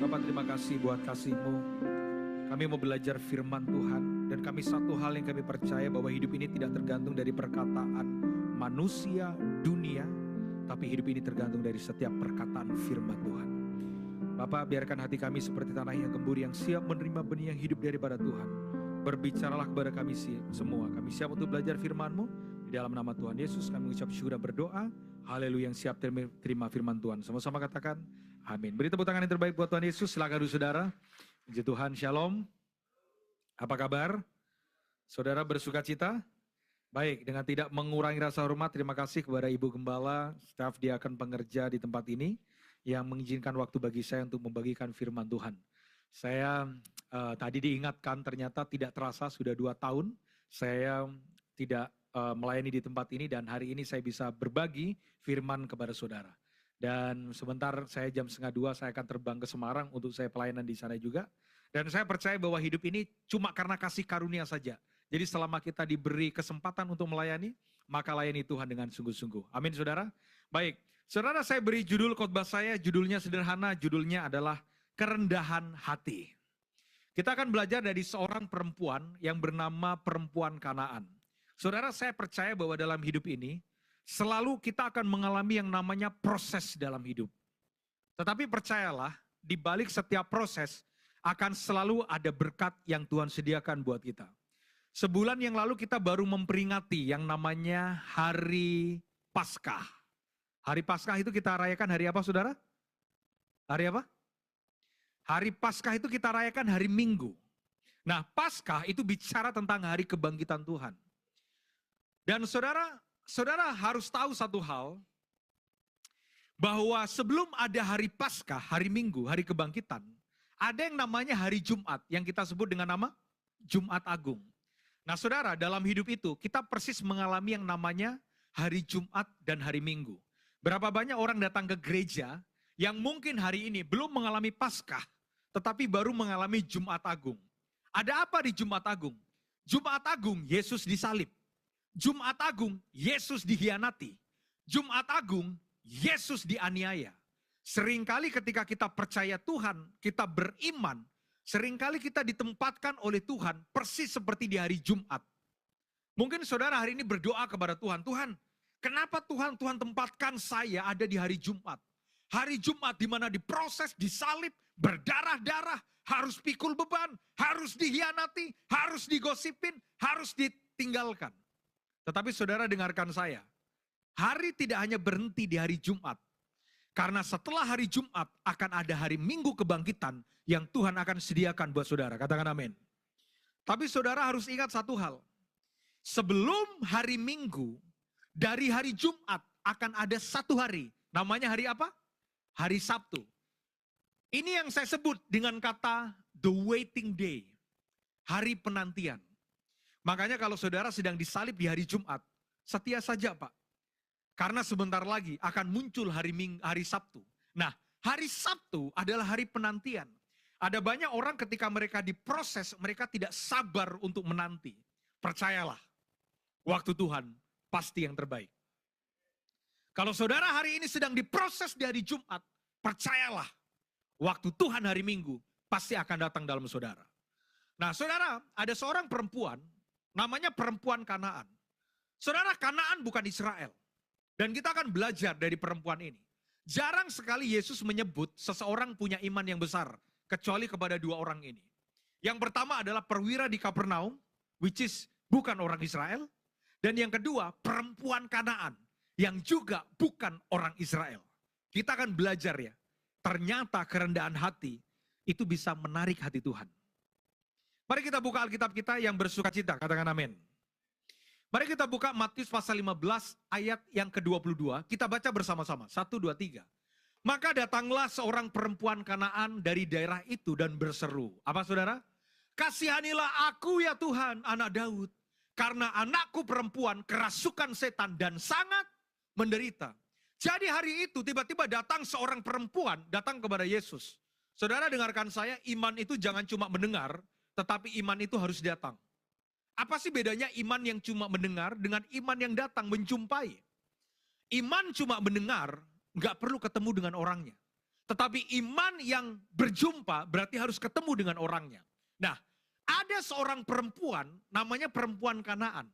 Bapak terima kasih buat kasih-Mu. Kami mau belajar firman Tuhan. Dan kami satu hal yang kami percaya bahwa hidup ini tidak tergantung dari perkataan manusia, dunia. Tapi hidup ini tergantung dari setiap perkataan firman Tuhan. Bapak biarkan hati kami seperti tanah yang gembur yang siap menerima benih yang hidup daripada Tuhan. Berbicaralah kepada kami semua. Kami siap untuk belajar firman-Mu. Di dalam nama Tuhan Yesus kami mengucap syukur dan berdoa. Haleluya, yang siap terima firman Tuhan. Sama-sama katakan amin. Beri tepuk tangan yang terbaik buat Tuhan Yesus. Silakan dulu saudara. Puji Tuhan, shalom. Apa kabar? Saudara bersuka cita? Baik, dengan tidak mengurangi rasa hormat, terima kasih kepada Ibu Gembala, staf diaken pengerja di tempat ini, yang mengizinkan waktu bagi saya untuk membagikan firman Tuhan. Saya tadi diingatkan ternyata tidak terasa sudah 2 tahun, saya tidak melayani di tempat ini dan hari ini saya bisa berbagi firman kepada saudara. Dan sebentar saya jam 1:30 saya akan terbang ke Semarang untuk saya pelayanan di sana juga. Dan saya percaya bahwa hidup ini cuma karena kasih karunia saja. Jadi selama kita diberi kesempatan untuk melayani, maka layani Tuhan dengan sungguh-sungguh. Amin saudara. Baik, saudara saya beri judul khotbah saya, judulnya sederhana, judulnya adalah kerendahan hati. Kita akan belajar dari seorang perempuan yang bernama perempuan Kanaan. Saudara, saya percaya bahwa dalam hidup ini, selalu kita akan mengalami yang namanya proses dalam hidup. Tetapi percayalah, di balik setiap proses, akan selalu ada berkat yang Tuhan sediakan buat kita. Sebulan yang lalu kita baru memperingati yang namanya Hari Paskah. Hari Paskah itu kita rayakan hari apa saudara? Hari apa? Hari Paskah itu kita rayakan hari Minggu. Nah, Paskah itu bicara tentang hari kebangkitan Tuhan. Dan saudara harus tahu satu hal, bahwa sebelum ada hari Paskah, hari Minggu, hari kebangkitan, ada yang namanya hari Jumat, yang kita sebut dengan nama Jumat Agung. Nah saudara, dalam hidup itu kita persis mengalami yang namanya hari Jumat dan hari Minggu. Berapa banyak orang datang ke gereja yang mungkin hari ini belum mengalami Paskah, tetapi baru mengalami Jumat Agung. Ada apa di Jumat Agung? Jumat Agung, Yesus disalib. Jumat Agung, Yesus dihianati. Jumat Agung, Yesus dianiaya. Seringkali ketika kita percaya Tuhan, kita beriman, seringkali kita ditempatkan oleh Tuhan persis seperti di hari Jumat. Mungkin saudara hari ini berdoa kepada Tuhan, Tuhan, kenapa Tuhan tempatkan saya ada di hari Jumat? Hari Jumat di mana diproses, disalib, berdarah-darah, harus pikul beban, harus dihianati, harus digosipin, harus ditinggalkan. Tetapi saudara dengarkan saya, hari tidak hanya berhenti di hari Jumat. Karena setelah hari Jumat akan ada hari Minggu kebangkitan yang Tuhan akan sediakan buat saudara. Katakan amin. Tapi saudara harus ingat satu hal. Sebelum hari Minggu, dari hari Jumat akan ada satu hari. Namanya hari apa? Hari Sabtu. Ini yang saya sebut dengan kata the waiting day. Hari penantian. Makanya kalau saudara sedang disalib di hari Jumat, setia saja Pak. Karena sebentar lagi akan muncul hari Sabtu. Nah, hari Sabtu adalah hari penantian. Ada banyak orang ketika mereka diproses, mereka tidak sabar untuk menanti. Percayalah, waktu Tuhan pasti yang terbaik. Kalau saudara hari ini sedang diproses di hari Jumat, percayalah, waktu Tuhan hari Minggu pasti akan datang dalam saudara. Nah, saudara, ada seorang perempuan, namanya perempuan Kanaan. Saudara, Kanaan bukan Israel. Dan kita akan belajar dari perempuan ini. Jarang sekali Yesus menyebut seseorang punya iman yang besar, kecuali kepada 2 orang ini. Yang pertama adalah perwira di Kapernaum, which is bukan orang Israel. Dan yang kedua, perempuan Kanaan, yang juga bukan orang Israel. Kita akan belajar ya, ternyata kerendahan hati itu bisa menarik hati Tuhan. Mari kita buka Alkitab kita yang bersuka cita, katakan amin. Mari kita buka Matius pasal 15 ayat yang ke-22. Kita baca bersama-sama. 1, 2, 3. Maka datanglah seorang perempuan Kanaan dari daerah itu dan berseru. Apa saudara? Kasihanilah aku ya Tuhan, anak Daud. Karena anakku perempuan kerasukan setan dan sangat menderita. Jadi hari itu tiba-tiba datang seorang perempuan datang kepada Yesus. Saudara dengarkan saya, iman itu jangan cuma mendengar, tetapi iman itu harus datang. Apa sih bedanya iman yang cuma mendengar dengan iman yang datang menjumpai? Iman cuma mendengar, nggak perlu ketemu dengan orangnya. Tetapi iman yang berjumpa berarti harus ketemu dengan orangnya. Nah, ada seorang perempuan namanya perempuan Kanaan.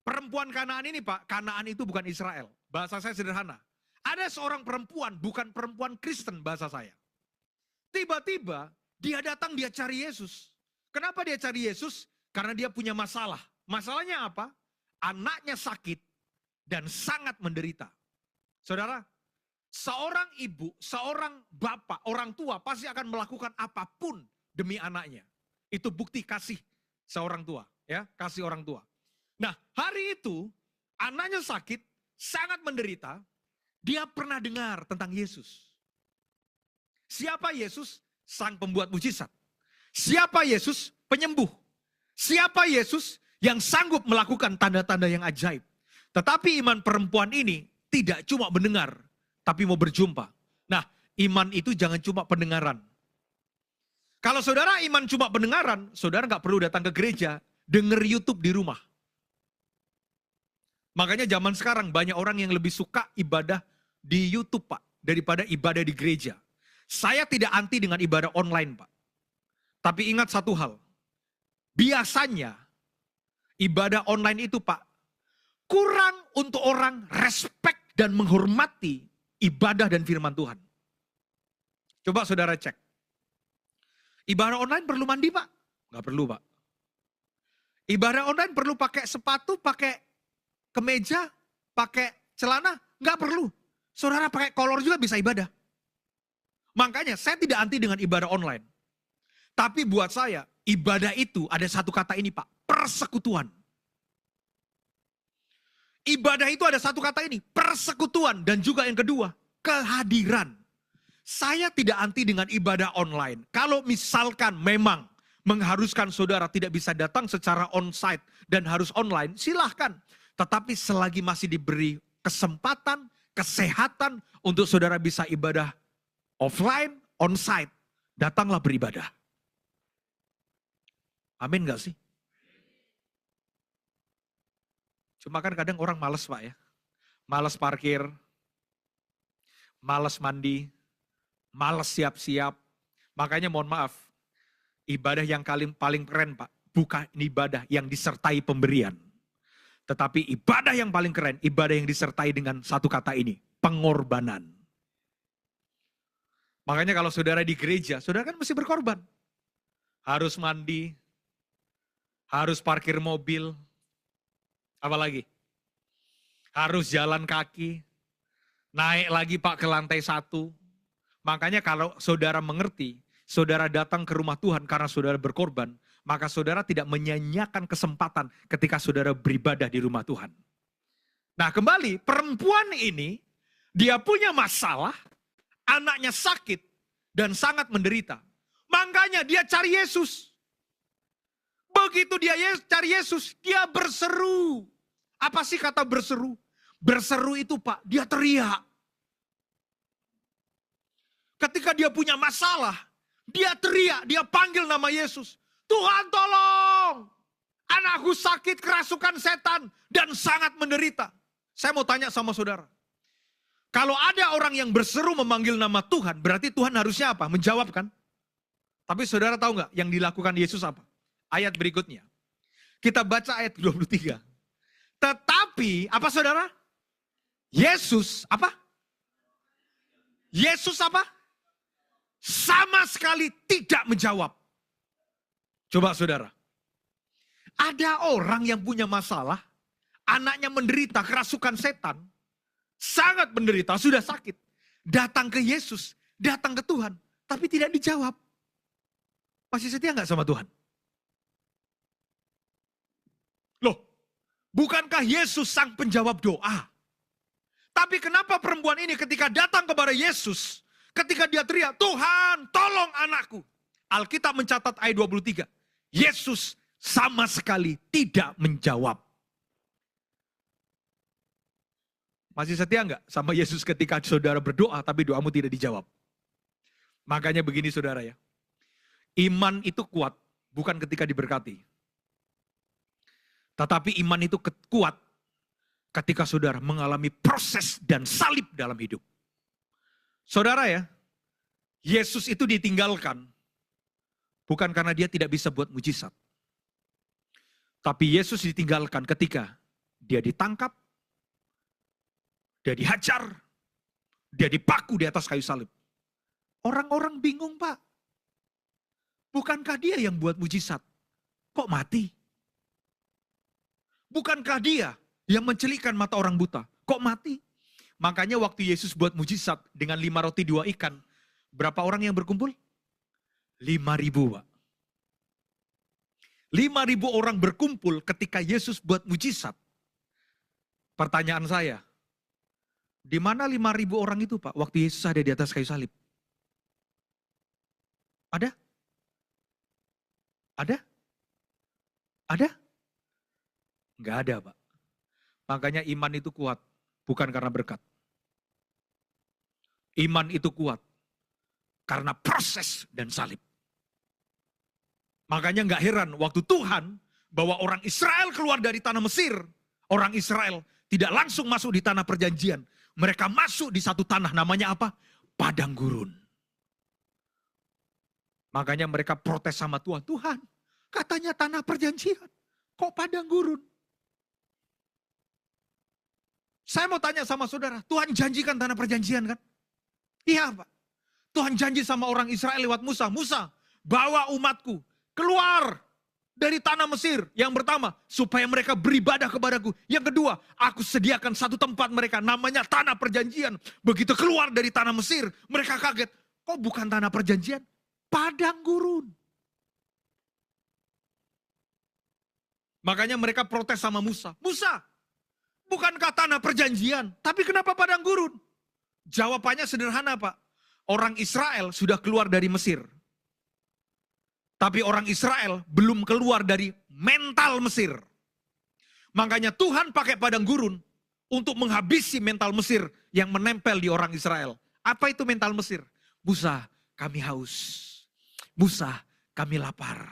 Perempuan Kanaan ini Pak, Kanaan itu bukan Israel. Bahasa saya sederhana. Ada seorang perempuan, bukan perempuan Kristen bahasa saya. Tiba-tiba dia datang, dia cari Yesus. Kenapa dia cari Yesus? Karena dia punya masalah. Masalahnya apa? Anaknya sakit dan sangat menderita. Saudara, seorang ibu, seorang bapak, orang tua pasti akan melakukan apapun demi anaknya. Itu bukti kasih seorang tua, ya, kasih orang tua. Nah, hari itu anaknya sakit, sangat menderita. Dia pernah dengar tentang Yesus. Siapa Yesus? Sang pembuat mujizat. Siapa Yesus? Penyembuh. Siapa Yesus? Yang sanggup melakukan tanda-tanda yang ajaib. Tetapi iman perempuan ini tidak cuma mendengar, tapi mau berjumpa. Nah, iman itu jangan cuma pendengaran. Kalau saudara iman cuma pendengaran, saudara nggak perlu datang ke gereja, denger YouTube di rumah. Makanya zaman sekarang banyak orang yang lebih suka ibadah di YouTube, Pak, daripada ibadah di gereja. Saya tidak anti dengan ibadah online, Pak. Tapi ingat satu hal. Biasanya ibadah online itu, Pak, kurang untuk orang respect dan menghormati ibadah dan firman Tuhan. Coba saudara cek. Ibadah online perlu mandi, Pak? Nggak perlu, Pak. Ibadah online perlu pakai sepatu, pakai kemeja, pakai celana? Nggak perlu. Saudara pakai kolor juga bisa ibadah. Makanya saya tidak anti dengan ibadah online. Tapi buat saya, ibadah itu ada satu kata ini Pak, persekutuan. Ibadah itu ada satu kata ini, persekutuan. Dan juga yang kedua, kehadiran. Saya tidak anti dengan ibadah online. Kalau misalkan memang mengharuskan saudara tidak bisa datang secara onsite dan harus online, silahkan. Tetapi selagi masih diberi kesempatan, kesehatan untuk saudara bisa ibadah offline, onsite, datanglah beribadah. Amin gak sih? Cuma kan kadang orang malas Pak ya. Malas parkir, malas mandi, malas siap-siap. Makanya mohon maaf, ibadah yang paling keren Pak, bukan ibadah yang disertai pemberian. Tetapi ibadah yang paling keren, ibadah yang disertai dengan satu kata ini, pengorbanan. Makanya kalau saudara di gereja, saudara kan mesti berkorban. Harus mandi, harus parkir mobil, apalagi? Harus jalan kaki, naik lagi Pak ke lantai 1. Makanya kalau saudara mengerti, saudara datang ke rumah Tuhan karena saudara berkorban, maka saudara tidak menyanyiakan kesempatan ketika saudara beribadah di rumah Tuhan. Nah kembali, perempuan ini, dia punya masalah, anaknya sakit, dan sangat menderita. Makanya dia cari Yesus. Begitu dia cari Yesus, dia berseru. Apa sih kata berseru? Berseru itu Pak, dia teriak. Ketika dia punya masalah, dia teriak, dia panggil nama Yesus. Tuhan tolong, anakku sakit kerasukan setan dan sangat menderita. Saya mau tanya sama saudara. Kalau ada orang yang berseru memanggil nama Tuhan, berarti Tuhan harusnya apa? Menjawab kan? Tapi saudara tahu nggak yang dilakukan Yesus apa? Ayat berikutnya. Kita baca ayat 23. Tetapi, apa saudara? Yesus, apa? Yesus apa? Sama sekali tidak menjawab. Coba saudara. Ada orang yang punya masalah, anaknya menderita kerasukan setan, sangat menderita, sudah sakit. Datang ke Yesus, datang ke Tuhan, tapi tidak dijawab. Masih setia nggak sama Tuhan? Loh, bukankah Yesus sang penjawab doa? Tapi kenapa perempuan ini ketika datang kepada Yesus, ketika dia teriak, Tuhan tolong anakku. Alkitab mencatat ayat 23, Yesus sama sekali tidak menjawab. Masih setia nggak sama Yesus ketika saudara berdoa tapi doamu tidak dijawab? Makanya begini saudara ya. Iman itu kuat bukan ketika diberkati. Tetapi iman itu kuat ketika saudara mengalami proses dan salib dalam hidup. Saudara ya, Yesus itu ditinggalkan bukan karena dia tidak bisa buat mujizat. Tapi Yesus ditinggalkan ketika dia ditangkap, dia dihajar, dia dipaku di atas kayu salib. Orang-orang bingung, Pak. Bukankah dia yang buat mujizat? Kok mati? Bukankah dia yang mencelikkan mata orang buta? Kok mati? Makanya waktu Yesus buat mujizat dengan 5 roti 2 ikan, berapa orang yang berkumpul? 5.000, Pak. 5.000 orang berkumpul ketika Yesus buat mujizat. Pertanyaan saya, di mana 5.000 orang itu, Pak, waktu Yesus ada di atas kayu salib? Ada? Ada? Ada? Enggak ada, Pak. Makanya iman itu kuat, bukan karena berkat. Iman itu kuat karena proses dan salib. Makanya nggak heran waktu Tuhan bawa orang Israel keluar dari tanah Mesir, orang Israel tidak langsung masuk di tanah perjanjian. Mereka masuk di satu tanah namanya apa? Padang gurun. Makanya mereka protes sama Tuhan. Tuhan, katanya tanah perjanjian, kok padang gurun? Saya mau tanya sama saudara, Tuhan janjikan tanah perjanjian kan? Iya, Pak. Tuhan janji sama orang Israel lewat Musa. Musa, bawa umatku keluar dari tanah Mesir. Yang pertama, supaya mereka beribadah kepadaku. Yang kedua, aku sediakan satu tempat mereka, namanya tanah perjanjian. Begitu keluar dari tanah Mesir, mereka kaget. Kok bukan tanah perjanjian? Padang gurun. Makanya mereka protes sama Musa. Musa, bukankah tanah perjanjian? Tapi kenapa padang gurun? Jawabannya sederhana, Pak. Orang Israel sudah keluar dari Mesir. Tapi orang Israel belum keluar dari mental Mesir. Makanya Tuhan pakai padang gurun untuk menghabisi mental Mesir yang menempel di orang Israel. Apa itu mental Mesir? Musa, kami haus. Musa, kami lapar.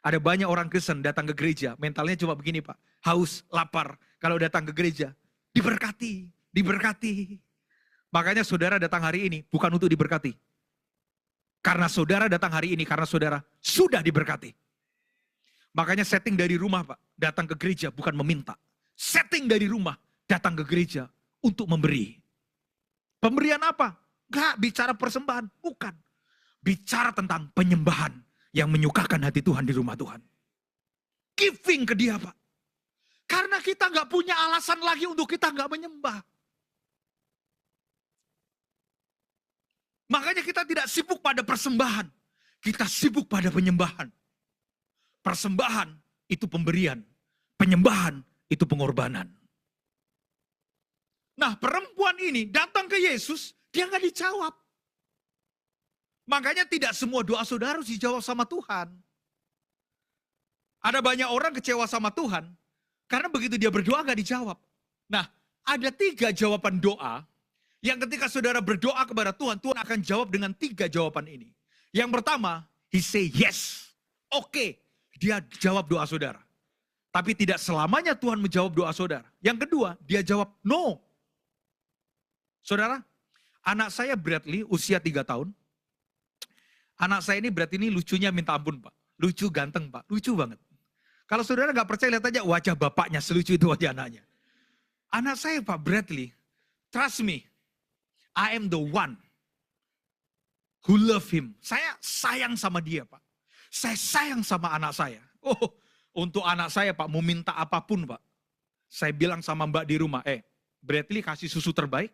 Ada banyak orang Kristen datang ke gereja, mentalnya cuma begini, Pak. Haus, lapar. Kalau datang ke gereja, diberkati, diberkati. Makanya saudara datang hari ini bukan untuk diberkati. Karena saudara datang hari ini, karena saudara sudah diberkati. Makanya setting dari rumah, Pak, datang ke gereja bukan meminta. Setting dari rumah, datang ke gereja untuk memberi. Pemberian apa? Enggak bicara persembahan, bukan. Bicara tentang penyembahan yang menyukakan hati Tuhan di rumah Tuhan. Giving ke dia, Pak. Karena kita enggak punya alasan lagi untuk kita enggak menyembah. Makanya kita tidak sibuk pada persembahan. Kita sibuk pada penyembahan. Persembahan itu pemberian. Penyembahan itu pengorbanan. Nah, perempuan ini datang ke Yesus, dia nggak dijawab. Makanya tidak semua doa saudara harus dijawab sama Tuhan. Ada banyak orang kecewa sama Tuhan, karena begitu dia berdoa nggak dijawab. Nah, ada 3 jawaban doa yang ketika saudara berdoa kepada Tuhan, Tuhan akan jawab dengan 3 jawaban ini. Yang pertama, he say yes. Oke, dia jawab doa saudara. Tapi tidak selamanya Tuhan menjawab doa saudara. Yang kedua, dia jawab no. Saudara, anak saya Bradley usia 3 tahun. Anak saya ini Bradley ini lucunya minta ampun, Pak. Lucu, ganteng, Pak. Lucu banget. Kalau saudara nggak percaya, lihat aja wajah bapaknya, selucu itu wajah anaknya. Anak saya, Pak Bradley, trust me, I am the one who love him. Saya sayang sama dia, Pak. Saya sayang sama anak saya. Oh, untuk anak saya, Pak, mau minta apapun, Pak. Saya bilang sama Mbak di rumah, Bradley kasih susu terbaik,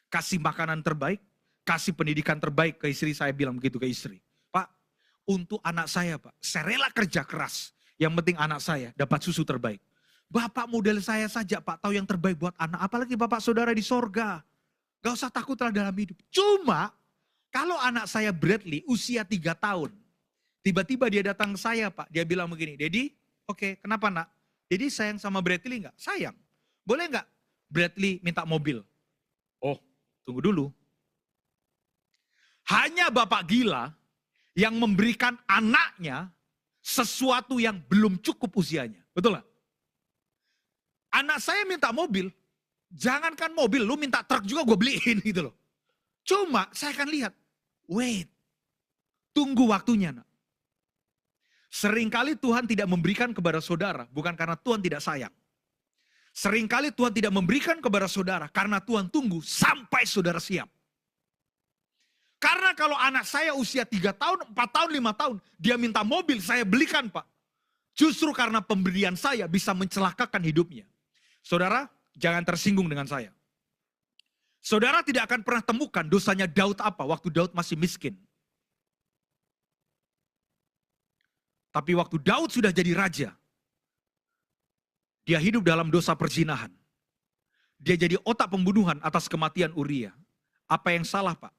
kasih makanan terbaik, kasih pendidikan terbaik ke istri. Saya bilang begitu ke istri. Pak, untuk anak saya, Pak, saya rela kerja keras. Yang penting anak saya dapat susu terbaik. Bapak model saya saja, Pak, tahu yang terbaik buat anak. Apalagi Bapak saudara di sorga. Gak usah takutlah dalam hidup. Cuma, kalau anak saya Bradley usia 3 tahun. Tiba-tiba dia datang ke saya, Pak. Dia bilang begini, Daddy, oke, kenapa nak? Daddy sayang sama Bradley enggak? Sayang. Boleh enggak Bradley minta mobil? Oh, tunggu dulu. Hanya bapak gila yang memberikan anaknya sesuatu yang belum cukup usianya. Betul gak? Anak saya minta mobil, jangankan mobil, lu minta truk juga gue beliin gitu loh. Cuma saya akan lihat, wait, Tunggu waktunya, nak. Seringkali Tuhan tidak memberikan kepada saudara, bukan karena Tuhan tidak sayang. Seringkali Tuhan tidak memberikan kepada saudara, karena Tuhan tunggu sampai saudara siap. Karena kalau anak saya usia 3 tahun, 4 tahun, 5 tahun, dia minta mobil, saya belikan Pak. Justru karena pemberian saya bisa mencelakakan hidupnya. Saudara, jangan tersinggung dengan saya. Saudara tidak akan pernah temukan dosanya Daud apa waktu Daud masih miskin. Tapi waktu Daud sudah jadi raja, dia hidup dalam dosa perzinahan. Dia jadi otak pembunuhan atas kematian Uria. Apa yang salah, Pak?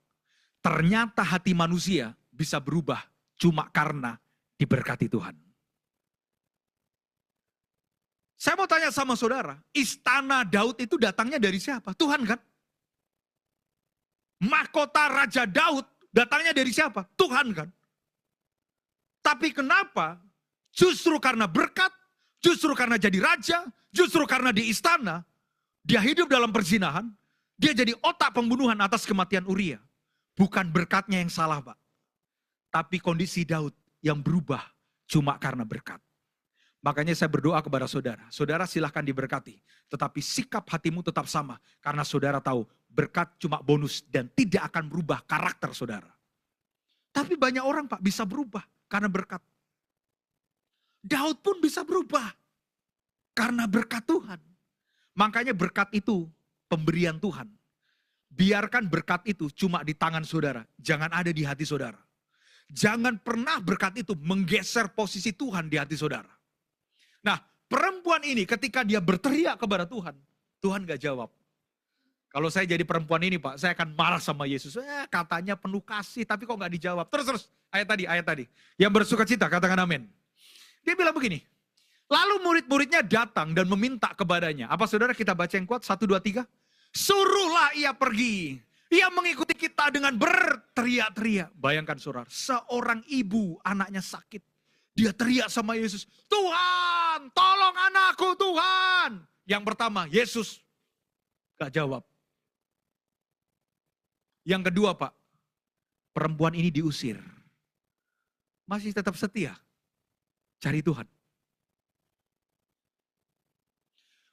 Ternyata hati manusia bisa berubah cuma karena diberkati Tuhan. Saya mau tanya sama saudara, istana Daud itu datangnya dari siapa? Tuhan kan? Mahkota Raja Daud datangnya dari siapa? Tuhan kan? Tapi kenapa? Justru karena berkat, justru karena jadi raja, justru karena di istana, dia hidup dalam perzinahan, dia jadi otak pembunuhan atas kematian Uria. Bukan berkatnya yang salah, Pak. Tapi kondisi Daud yang berubah cuma karena berkat. Makanya saya berdoa kepada saudara. Saudara silahkan diberkati. Tetapi sikap hatimu tetap sama. Karena saudara tahu berkat cuma bonus dan tidak akan berubah karakter saudara. Tapi banyak orang, Pak, bisa berubah karena berkat. Daud pun bisa berubah karena berkat Tuhan. Makanya berkat itu pemberian Tuhan. Biarkan berkat itu cuma di tangan saudara. Jangan ada di hati saudara. Jangan pernah berkat itu menggeser posisi Tuhan di hati saudara. Nah, perempuan ini ketika dia berteriak kepada Tuhan, Tuhan gak jawab. Kalau saya jadi perempuan ini, Pak, saya akan marah sama Yesus. Katanya penuh kasih, tapi kok gak dijawab. Terus, ayat tadi. Yang bersuka cita, katakan amin. Dia bilang begini, lalu murid-muridnya datang dan meminta kepadanya. Apa saudara kita baca yang kuat? 1, 2, 3. Suruhlah ia pergi. Ia mengikuti kita dengan berteriak-teriak. Bayangkan saudara, seorang ibu anaknya sakit. Dia teriak sama Yesus, Tuhan, tolong anakku Tuhan. Yang pertama, Yesus gak jawab. Yang kedua, Pak, perempuan ini diusir. Masih tetap setia, cari Tuhan.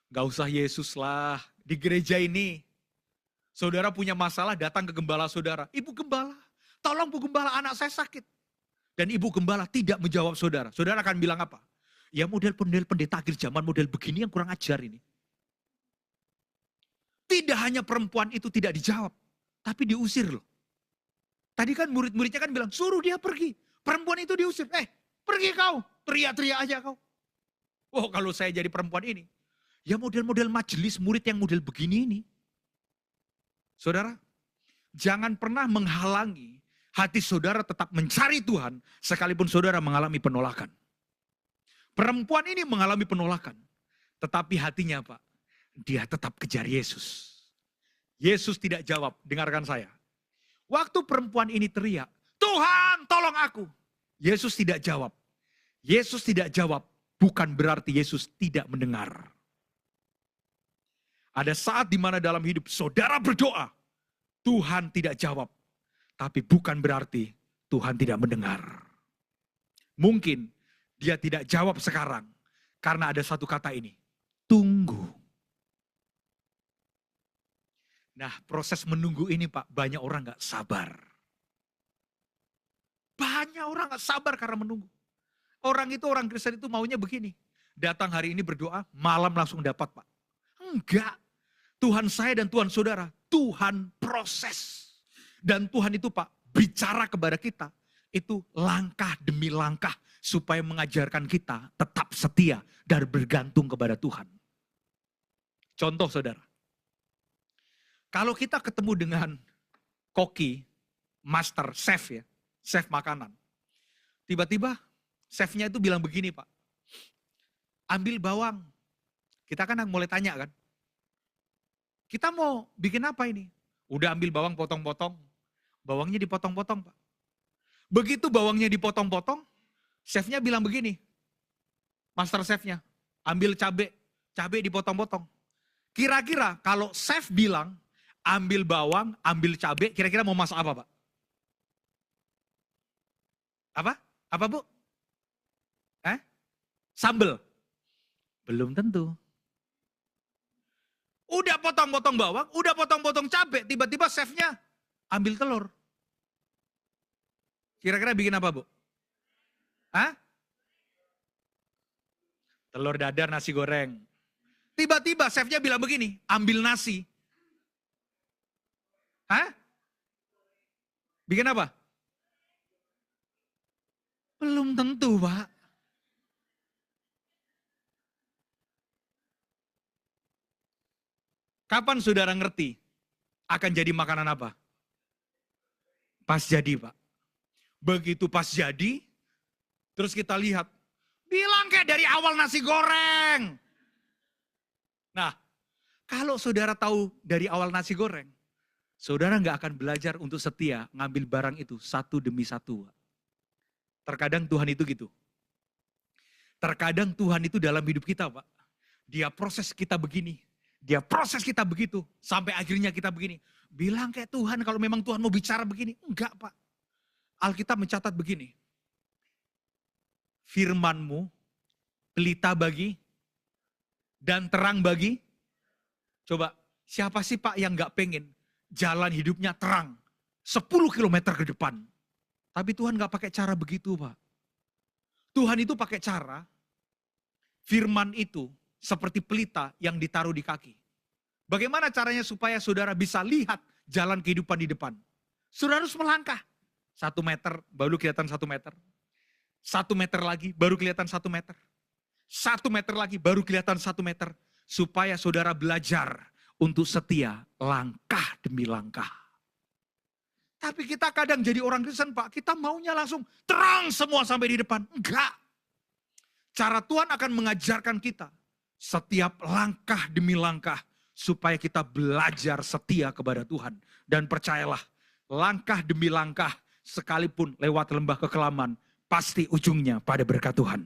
Gak usah Yesus lah, di gereja ini. Saudara punya masalah, datang ke gembala saudara. Ibu gembala, tolong Bu Gembala, anak saya sakit. Dan ibu gembala tidak menjawab saudara. Saudara akan bilang apa? Ya model-model pendeta akhir zaman model begini yang kurang ajar ini. Tidak hanya perempuan itu tidak dijawab. Tapi diusir loh. Tadi kan murid-muridnya kan bilang, suruh dia pergi. Perempuan itu diusir. Pergi kau. Teriak-teriak aja kau. Oh kalau saya jadi perempuan ini. Ya model-model majelis murid yang model begini ini. Saudara, jangan pernah menghalangi hati saudara tetap mencari Tuhan, sekalipun saudara mengalami penolakan. Perempuan ini mengalami penolakan, tetapi hatinya Pak, dia tetap kejar Yesus. Yesus tidak jawab, dengarkan saya. Waktu perempuan ini teriak, Tuhan tolong aku. Yesus tidak jawab. Yesus tidak jawab, bukan berarti Yesus tidak mendengar. Ada saat di mana dalam hidup saudara berdoa, Tuhan tidak jawab. Tapi bukan berarti Tuhan tidak mendengar. Mungkin dia tidak jawab sekarang karena ada satu kata ini. Tunggu. Nah proses menunggu ini Pak, banyak orang gak sabar. Banyak orang gak sabar karena menunggu. Orang Kristen itu maunya begini. Datang hari ini berdoa, malam langsung dapat Pak. Enggak. Tuhan saya dan Tuhan saudara, Tuhan proses. Dan Tuhan itu Pak, bicara kepada kita, itu langkah demi langkah, supaya mengajarkan kita tetap setia dan bergantung kepada Tuhan. Contoh saudara, kalau kita ketemu dengan koki, master, chef ya, chef makanan. Tiba-tiba chefnya itu bilang begini Pak, ambil bawang. Kita kan mulai tanya kan, kita mau bikin apa ini? Udah ambil bawang potong-potong. Bawangnya dipotong-potong Pak. Begitu bawangnya dipotong-potong, chefnya bilang begini. Master chefnya, ambil cabai dipotong-potong. Kira-kira kalau chef bilang, ambil bawang, ambil cabai, kira-kira mau masak apa Pak? Apa? Apa Bu? Sambel? Belum tentu. Udah potong-potong bawang, udah potong-potong cabai, tiba-tiba chefnya ambil telur. Kira-kira bikin apa Bu? Telur dadar nasi goreng. Tiba-tiba chefnya bilang begini, ambil nasi. Bikin apa? Belum tentu Pak. Kapan saudara ngerti akan jadi makanan apa? Pas jadi Pak. Begitu pas jadi, terus kita lihat, bilang kayak dari awal nasi goreng. Nah, kalau saudara tahu dari awal nasi goreng, saudara nggak akan belajar untuk setia ngambil barang itu satu demi satu. Terkadang Tuhan itu gitu. Terkadang Tuhan itu dalam hidup kita Pak, Dia proses kita begini, Dia proses kita begitu, sampai akhirnya kita begini. Bilang kayak Tuhan kalau memang Tuhan mau bicara begini. Enggak Pak. Alkitab mencatat begini. Firman-Mu, pelita bagi, dan terang bagi. Coba, siapa sih Pak yang gak pengen jalan hidupnya terang 10 kilometer ke depan? Tapi Tuhan gak pakai cara begitu Pak. Tuhan itu pakai cara, firman itu seperti pelita yang ditaruh di kaki. Bagaimana caranya supaya saudara bisa lihat jalan kehidupan di depan? Saudara harus melangkah. 1 meter, baru kelihatan 1 meter. 1 meter lagi, baru kelihatan 1 meter. 1 meter lagi, baru kelihatan 1 meter. Supaya saudara belajar untuk setia langkah demi langkah. Tapi kita kadang jadi orang Kristen Pak, kita maunya langsung terang semua sampai di depan. Enggak. Cara Tuhan akan mengajarkan kita setiap langkah demi langkah supaya kita belajar setia kepada Tuhan. Dan percayalah, langkah demi langkah sekalipun lewat lembah kekelaman, pasti ujungnya pada berkat Tuhan.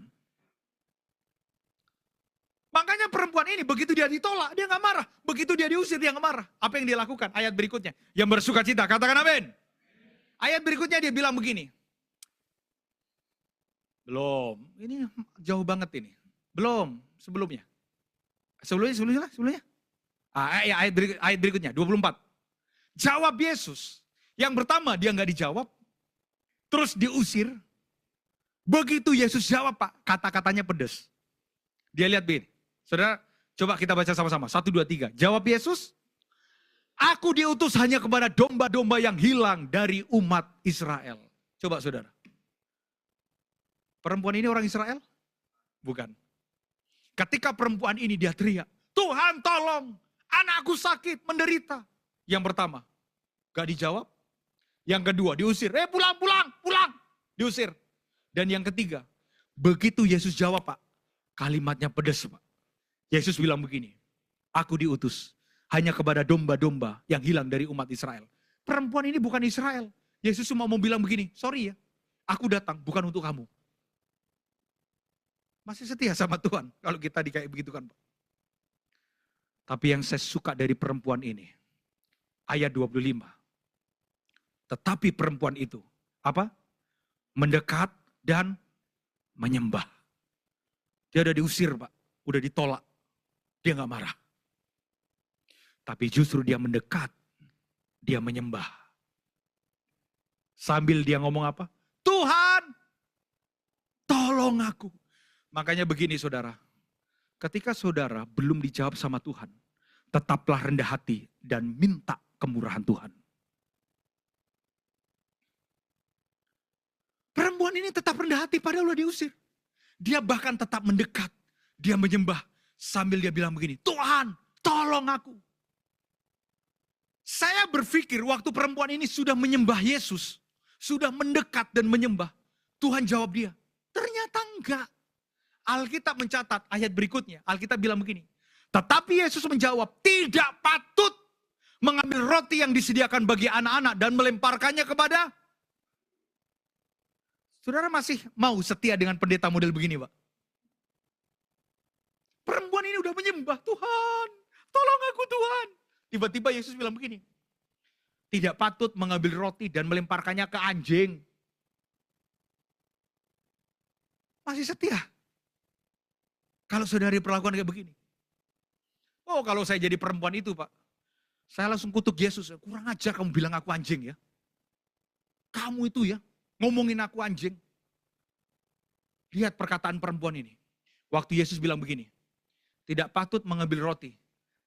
Makanya perempuan ini begitu dia ditolak, dia gak marah. Begitu dia diusir, dia gak marah. Apa yang dia lakukan? Ayat berikutnya. Yang bersuka cita, katakan amin. Ayat berikutnya dia bilang begini. Belum, ini jauh banget ini. Belum, sebelumnya. Sebelumnya. Ayat berikutnya, 24. Jawab Yesus. Yang pertama dia gak dijawab. Terus diusir. Begitu Yesus jawab Pak, kata-katanya pedas. Dia lihat begini. Saudara, coba kita baca sama-sama. 1, 2, 3. Jawab Yesus. Aku diutus hanya kepada domba-domba yang hilang dari umat Israel. Coba saudara. Perempuan ini orang Israel? Bukan. Ketika perempuan ini dia teriak, Tuhan tolong, anakku sakit, menderita. Yang pertama, gak dijawab. Yang kedua, diusir. Pulang. Diusir. Dan yang ketiga, begitu Yesus jawab Pak, kalimatnya pedas Pak. Yesus bilang begini, aku diutus hanya kepada domba-domba yang hilang dari umat Israel. Perempuan ini bukan Israel. Yesus cuma mau bilang begini, sorry ya, aku datang bukan untuk kamu. Masih setia sama Tuhan kalau kita kayak begitu kan Pak. Tapi yang saya suka dari perempuan ini, ayat 25. Tetapi perempuan itu, apa? Mendekat dan menyembah. Dia udah diusir Pak, udah ditolak. Dia gak marah. Tapi justru dia mendekat, dia menyembah. Sambil dia ngomong apa? Tuhan, tolong aku. Makanya begini saudara, ketika saudara belum dijawab sama Tuhan, tetaplah rendah hati dan minta kemurahan Tuhan. Perempuan ini tetap rendah hati padahal udah diusir. Dia bahkan tetap mendekat, dia menyembah. Sambil dia bilang begini, Tuhan tolong aku. Saya berpikir waktu perempuan ini sudah menyembah Yesus, sudah mendekat dan menyembah, Tuhan jawab dia. Ternyata enggak. Alkitab mencatat ayat berikutnya, Alkitab bilang begini. Tetapi Yesus menjawab, tidak patut mengambil roti yang disediakan bagi anak-anak dan melemparkannya kepada. Saudara masih mau setia dengan pendeta model begini Pak? Perempuan ini udah menyembah, Tuhan, tolong aku Tuhan. Tiba-tiba Yesus bilang begini, tidak patut mengambil roti dan melemparkannya ke anjing. masih setia. Kalau saudari perlakuan kayak begini. Oh, kalau saya jadi perempuan itu, Pak, saya langsung kutuk Yesus. Kurang ajar kamu bilang aku anjing ya. Kamu itu ya, ngomongin aku anjing. Lihat perkataan perempuan ini. Waktu Yesus bilang begini, tidak patut mengambil roti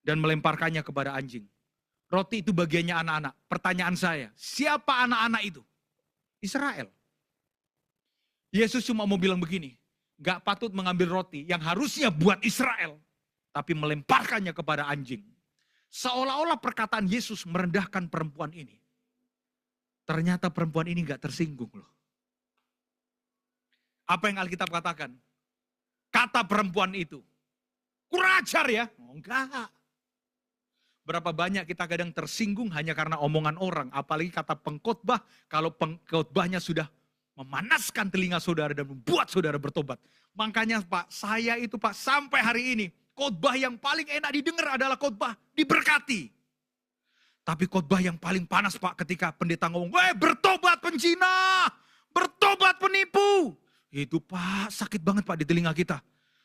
dan melemparkannya kepada anjing. Roti itu bagiannya anak-anak. Pertanyaan saya, siapa anak-anak itu? Israel. Yesus cuma mau bilang begini, gak patut mengambil roti yang harusnya buat Israel, tapi melemparkannya kepada anjing. Seolah-olah perkataan Yesus merendahkan perempuan ini. Ternyata perempuan ini gak tersinggung loh. Apa yang Alkitab katakan? Kata perempuan itu, kurang ajar ya? Oh, enggak. Berapa banyak kita kadang tersinggung hanya karena omongan orang. Apalagi kata pengkhotbah, kalau pengkhotbahnya sudah memanaskan telinga saudara dan membuat saudara bertobat. Makanya Pak, saya itu Pak, sampai hari ini, khotbah yang paling enak didengar adalah khotbah diberkati. Tapi khotbah yang paling panas Pak, ketika pendeta ngomong, bertobat penjina, bertobat penipu. Itu Pak, sakit banget Pak di telinga kita.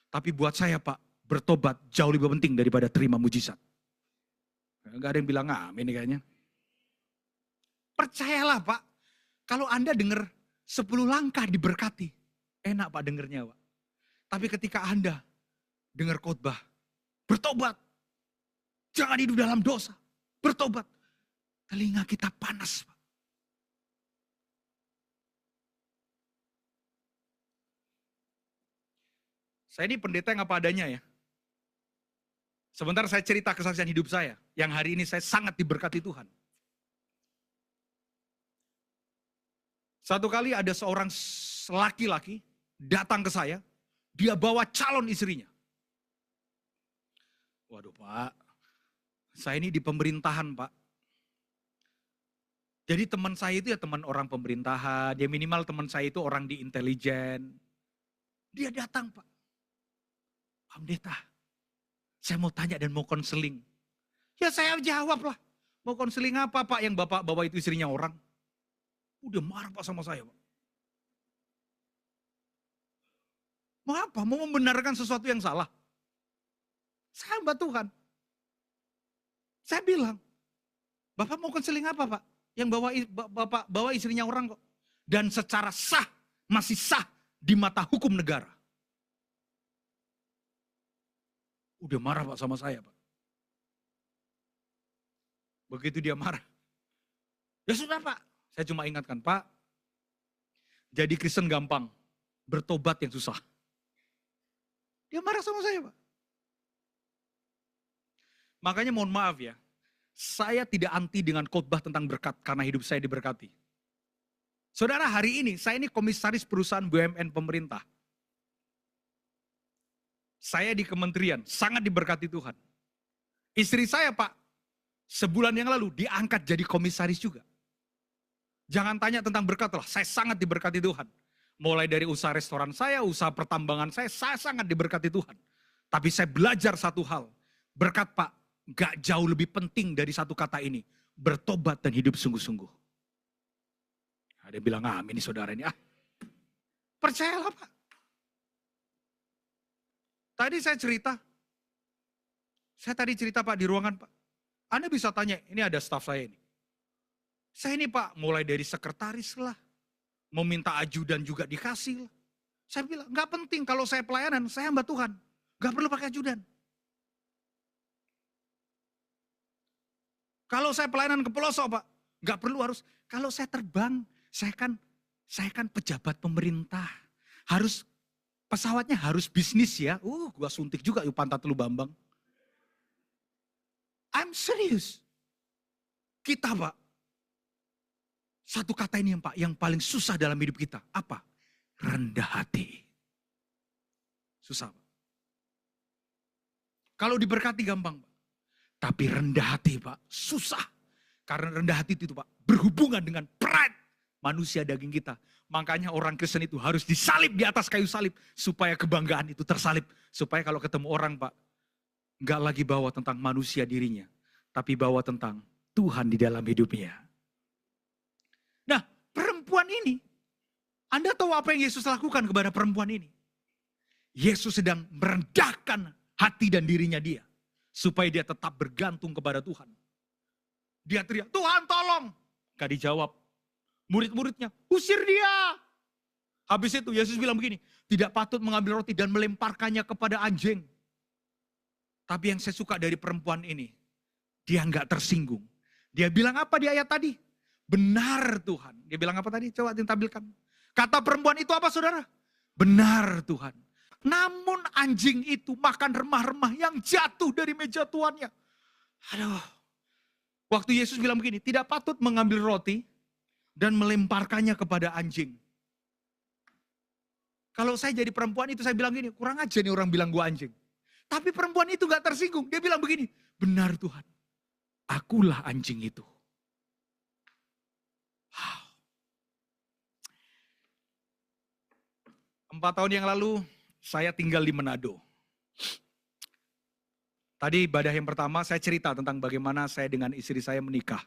Tapi buat saya Pak, bertobat jauh lebih penting daripada terima mujizat. Enggak ada yang bilang amin kayaknya. Percayalah Pak, kalau Anda dengar 10 langkah diberkati, enak Pak dengernya Pak. Tapi ketika Anda dengar khotbah, bertobat, jangan hidup dalam dosa, bertobat, telinga kita panas Pak. Saya ini pendeta yang apa adanya ya. Sebentar saya cerita kesaksian hidup saya, yang hari ini saya sangat diberkati Tuhan. Satu kali ada seorang laki-laki datang ke saya, dia bawa calon istrinya. Waduh Pak, saya ini di pemerintahan Pak. Jadi teman saya itu ya teman orang pemerintahan, dia minimal teman saya itu orang di intelijen. Dia datang Pak. Pak Pendeta, saya mau tanya dan mau konseling. Ya saya jawab lah, mau konseling apa Pak yang Bapak bawa itu istrinya orang? Udah marah Pak sama saya Pak. Mau apa? Mau membenarkan sesuatu yang salah? Saya hamba Tuhan. Saya bilang, Bapak mau konseling apa Pak? Yang Bapak bawa istrinya orang kok. Dan secara sah, masih sah di mata hukum negara. Udah marah Pak sama saya Pak. Begitu dia marah. Ya sudah Pak, saya cuma ingatkan Pak, jadi Kristen gampang, bertobat yang susah. Dia marah sama saya Pak. Makanya mohon maaf ya, saya tidak anti dengan khotbah tentang berkat karena hidup saya diberkati. Saudara, hari ini saya ini komisaris perusahaan BUMN pemerintah. Saya di kementerian, sangat diberkati Tuhan. Istri saya Pak, sebulan yang lalu diangkat jadi komisaris juga. Jangan tanya tentang berkat lah, saya sangat diberkati Tuhan. Mulai dari usaha restoran saya, usaha pertambangan saya sangat diberkati Tuhan. Tapi saya belajar satu hal, berkat Pak, gak jauh lebih penting dari satu kata ini, bertobat dan hidup sungguh-sungguh. Ada yang bilang, amin nih saudara ini. Percayalah Pak. Tadi saya cerita Pak di ruangan Pak. Anda bisa tanya, ini ada staf saya ini. Saya ini Pak, mulai dari sekretaris lah, meminta ajudan juga dikasih lah. Saya bilang, gak penting kalau saya pelayanan, saya hamba Tuhan. Gak perlu pakai ajudan. Kalau saya pelayanan ke pelosok Pak, gak perlu harus. Kalau saya terbang, saya kan pejabat pemerintah. Pesawatnya harus bisnis ya. Gua suntik juga yuk pantat lu Bambang. I'm serious. Kita Pak, satu kata ini Pak, yang paling susah dalam hidup kita. Apa? Rendah hati. Susah Pak. Kalau diberkati gampang Pak. Tapi rendah hati Pak, susah. Karena rendah hati itu Pak, berhubungan dengan pride manusia daging kita. Makanya orang Kristen itu harus disalib di atas kayu salib. Supaya kebanggaan itu tersalib. Supaya kalau ketemu orang Pak, gak lagi bawa tentang manusia dirinya. Tapi bawa tentang Tuhan di dalam hidupnya. Nah, perempuan ini, Anda tahu apa yang Yesus lakukan kepada perempuan ini? Yesus sedang merendahkan hati dan dirinya dia. Supaya dia tetap bergantung kepada Tuhan. Dia teriak, Tuhan tolong. Gak dijawab. Murid-muridnya, usir dia. Habis itu Yesus bilang begini, tidak patut mengambil roti dan melemparkannya kepada anjing. Tapi yang saya suka dari perempuan ini, dia nggak tersinggung. Dia bilang apa di ayat tadi? Benar Tuhan. Dia bilang apa tadi? Coba ditampilkan. Kata perempuan itu apa saudara? Benar Tuhan. Namun anjing itu makan remah-remah yang jatuh dari meja tuannya. Aduh. Waktu Yesus bilang begini, tidak patut mengambil roti dan melemparkannya kepada anjing. Kalau saya jadi perempuan itu saya bilang gini, kurang aja nih orang bilang gua anjing. Tapi perempuan itu gak tersinggung. Dia bilang begini, benar Tuhan, akulah anjing itu. Wow. 4 tahun yang lalu saya tinggal di Manado. Tadi ibadah yang pertama saya cerita tentang bagaimana saya dengan istri saya menikah.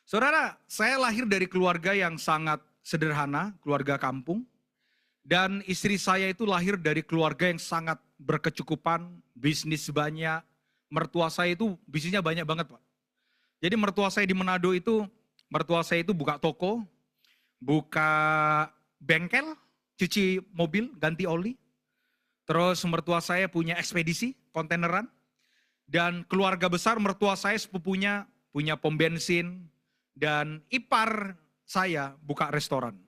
Saudara, saya lahir dari keluarga yang sangat sederhana, keluarga kampung. Dan istri saya itu lahir dari keluarga yang sangat berkecukupan, bisnis banyak. Mertua saya itu bisnisnya banyak banget Pak. Jadi mertua saya di Manado itu, mertua saya itu buka toko, buka bengkel, cuci mobil, ganti oli. Terus mertua saya punya ekspedisi, kontaineran. Dan keluarga besar mertua saya sepupunya punya pom bensin. Dan ipar saya buka restoran.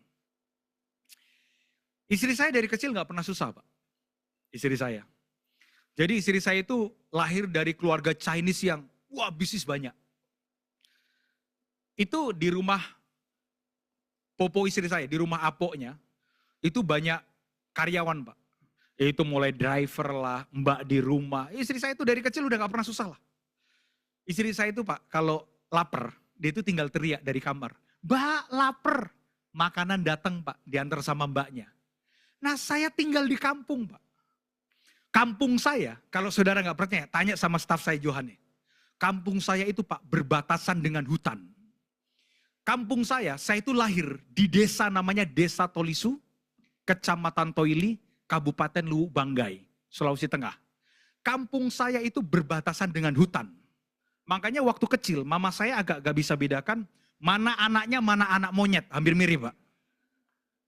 Istri saya dari kecil gak pernah susah Pak. Istri saya. Jadi istri saya itu lahir dari keluarga Chinese yang wah bisnis banyak. Itu di rumah popo istri saya, di rumah apoknya. Itu banyak karyawan Pak. Itu mulai driver lah, mbak di rumah. Istri saya itu dari kecil udah gak pernah susah lah. Istri saya itu Pak kalau lapar, dia itu tinggal teriak dari kamar. Mbak lapar, makanan datang Pak, diantar sama mbaknya. Nah saya tinggal di kampung Pak. Kampung saya, kalau saudara gak percaya, tanya sama staf saya Johane. Kampung saya itu Pak berbatasan dengan hutan. Kampung saya itu lahir di desa namanya Desa Tolisu, Kecamatan Toili, Kabupaten Luwu Banggai, Sulawesi Tengah. Kampung saya itu berbatasan dengan hutan. Makanya waktu kecil mama saya agak gak bisa bedakan mana anaknya, mana anak monyet, hampir mirip Pak.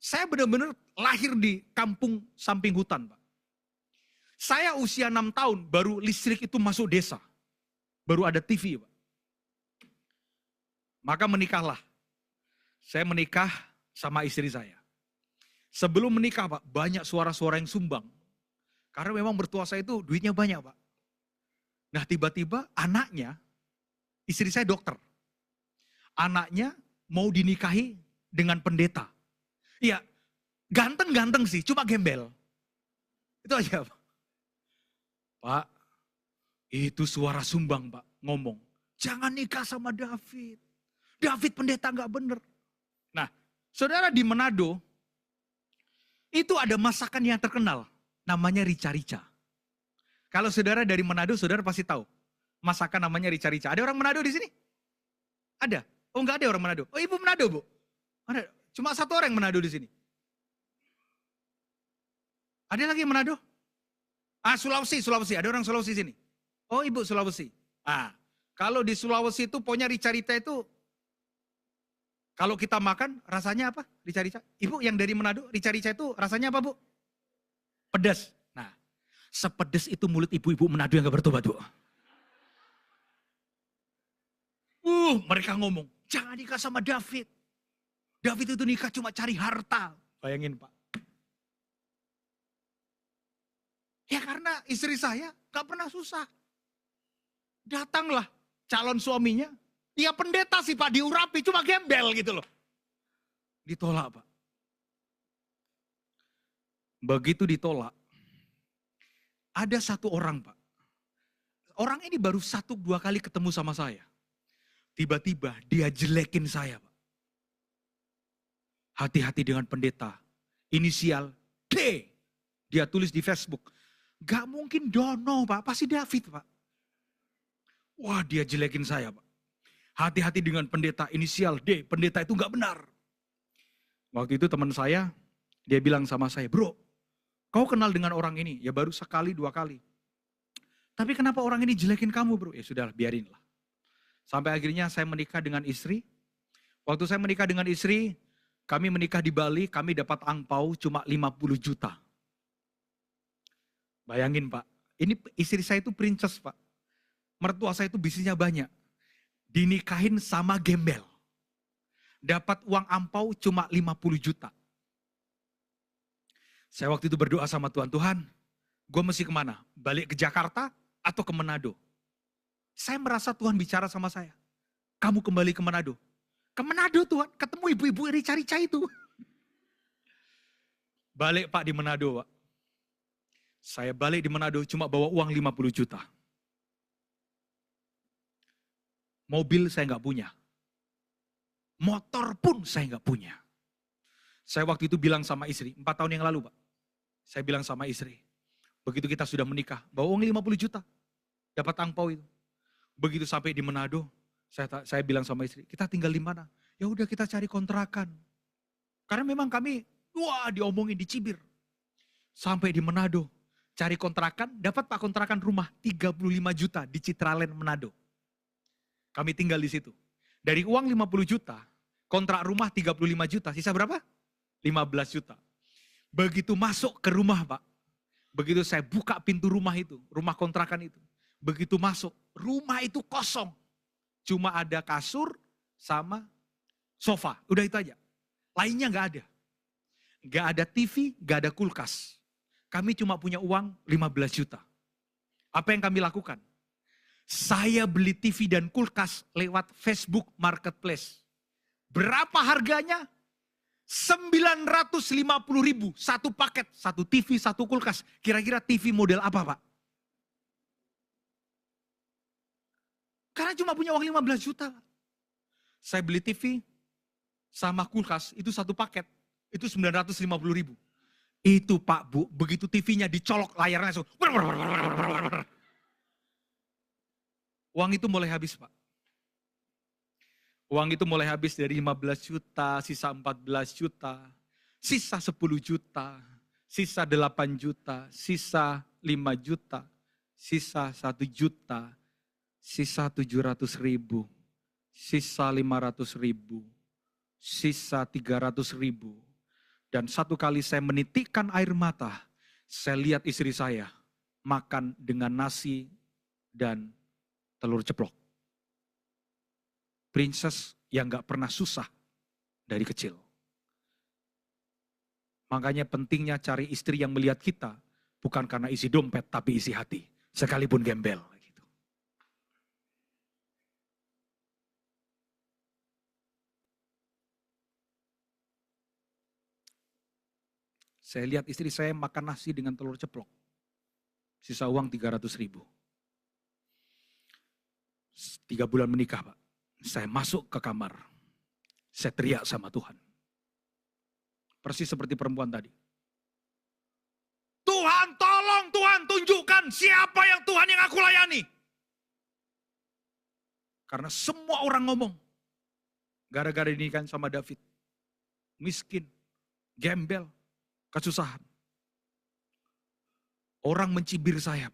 Saya benar-benar lahir di kampung samping hutan Pak. Saya usia 6 tahun baru listrik itu masuk desa. Baru ada TV Pak. Maka menikahlah. Saya menikah sama istri saya. Sebelum menikah Pak, banyak suara-suara yang sumbang. Karena memang mertua saya itu duitnya banyak Pak. Nah tiba-tiba anaknya, istri saya dokter. Anaknya mau dinikahi dengan pendeta. Iya, ganteng-ganteng sih, cuma gembel. Itu aja Pak. Pak, itu suara sumbang Pak, ngomong. Jangan nikah sama David. David pendeta gak bener. Nah, saudara di Manado, itu ada masakan yang terkenal, namanya rica-rica. Kalau saudara dari Manado, saudara pasti tahu. Masakan namanya rica-rica. Ada orang Manado di sini? Ada? Oh enggak ada orang Manado. Oh ibu Manado Bu? Ada. Cuma satu orang yang Manado di sini. Ada lagi yang Manado? Ah Sulawesi. Ada orang Sulawesi sini. Oh ibu Sulawesi. Ah, kalau di Sulawesi itu pokoknya rica-rica itu kalau kita makan rasanya apa? Rica-rica. Ibu yang dari Manado, rica-rica itu rasanya apa Bu? Pedas. Nah, sepedas itu mulut ibu-ibu Manado yang gak bertobat Bu. Mereka ngomong, jangan nikah sama David. David itu nikah cuma cari harta. Bayangin Pak. Ya karena istri saya gak pernah susah. Datanglah calon suaminya. Ya pendeta sih Pak, diurapi cuma gembel gitu loh. Ditolak Pak. Begitu ditolak. Ada satu orang Pak. Orang ini baru 1-2 kali ketemu sama saya. Tiba-tiba dia jelekin saya Pak. Hati-hati dengan pendeta. Inisial D. Dia tulis di Facebook. Gak mungkin Dono Pak, pasti David Pak. Wah dia jelekin saya Pak. Hati-hati dengan pendeta inisial D. Pendeta itu gak benar. Waktu itu teman saya, dia bilang sama saya, bro, Kau kenal dengan orang ini, ya baru sekali 2 kali. Tapi kenapa orang ini jelekin kamu bro? Ya sudah, biarinlah. Sampai akhirnya saya menikah dengan istri. Waktu saya menikah dengan istri, kami menikah di Bali, kami dapat angpau cuma 50 juta. Bayangin Pak, ini istri saya itu princess Pak. Mertua saya itu bisnisnya banyak. Dinikahin sama gembel. Dapat uang ampau cuma 50 juta. Saya waktu itu berdoa sama Tuhan, Tuhan, gue mesti kemana? Balik ke Jakarta atau ke Manado? Saya merasa Tuhan bicara sama saya. Kamu kembali ke Manado. Ke Manado Tuhan, ketemu ibu-ibu rica-rica itu. Balik Pak di Manado Pak. Saya balik di Manado cuma bawa uang 50 juta. Mobil saya nggak punya. Motor pun saya nggak punya. Saya waktu itu bilang sama istri, 4 tahun yang lalu Pak. Saya bilang sama istri, begitu kita sudah menikah, bawa uang 50 juta. Dapat angpau itu. Begitu sampai di Manado, saya bilang sama istri, kita tinggal di mana? Ya udah kita cari kontrakan. Karena memang kami, diomongin di Cibir. Sampai di Manado, cari kontrakan, dapat Pak kontrakan rumah 35 juta di Citraland Manado. Kami tinggal di situ. Dari uang 50 juta, kontrak rumah 35 juta, sisa berapa? 15 juta. Begitu masuk ke rumah Pak, begitu saya buka pintu rumah itu, rumah kontrakan itu. Begitu masuk, rumah itu kosong. Cuma ada kasur sama sofa, udah itu aja. Lainnya nggak ada. Nggak ada TV, nggak ada kulkas. Kami cuma punya uang 15 juta. Apa yang kami lakukan? Saya beli TV dan kulkas lewat Facebook Marketplace. Berapa harganya? 950.000 satu paket, satu TV, satu kulkas. Kira-kira TV model apa Pak? Karena cuma punya uang 15 juta. Saya beli TV sama kulkas, itu satu paket. Itu 950.000. Itu Pak Bu, begitu TV-nya dicolok layarnya langsung. Uang itu mulai habis Pak. Uang itu mulai habis dari 15 juta, sisa 14 juta, sisa 10 juta, sisa 8 juta, sisa 5 juta, sisa 1 juta, sisa 700.000, sisa 500.000, sisa 300.000. Dan satu kali saya menitikkan air mata, saya lihat istri saya makan dengan nasi dan telur ceplok. Princess yang gak pernah susah dari kecil. Makanya pentingnya cari istri yang melihat kita, bukan karena isi dompet, tapi isi hati. Sekalipun gembel. Saya lihat istri saya makan nasi dengan telur ceplok. Sisa uang 300.000. 3 bulan menikah Pak. Saya masuk ke kamar. Saya teriak sama Tuhan. Persis seperti perempuan tadi. Tuhan tolong, Tuhan tunjukkan siapa yang Tuhan yang aku layani. Karena semua orang ngomong. Gara-gara dinikahin sama David. Miskin, gembel, kesusahan. Orang mencibir saya.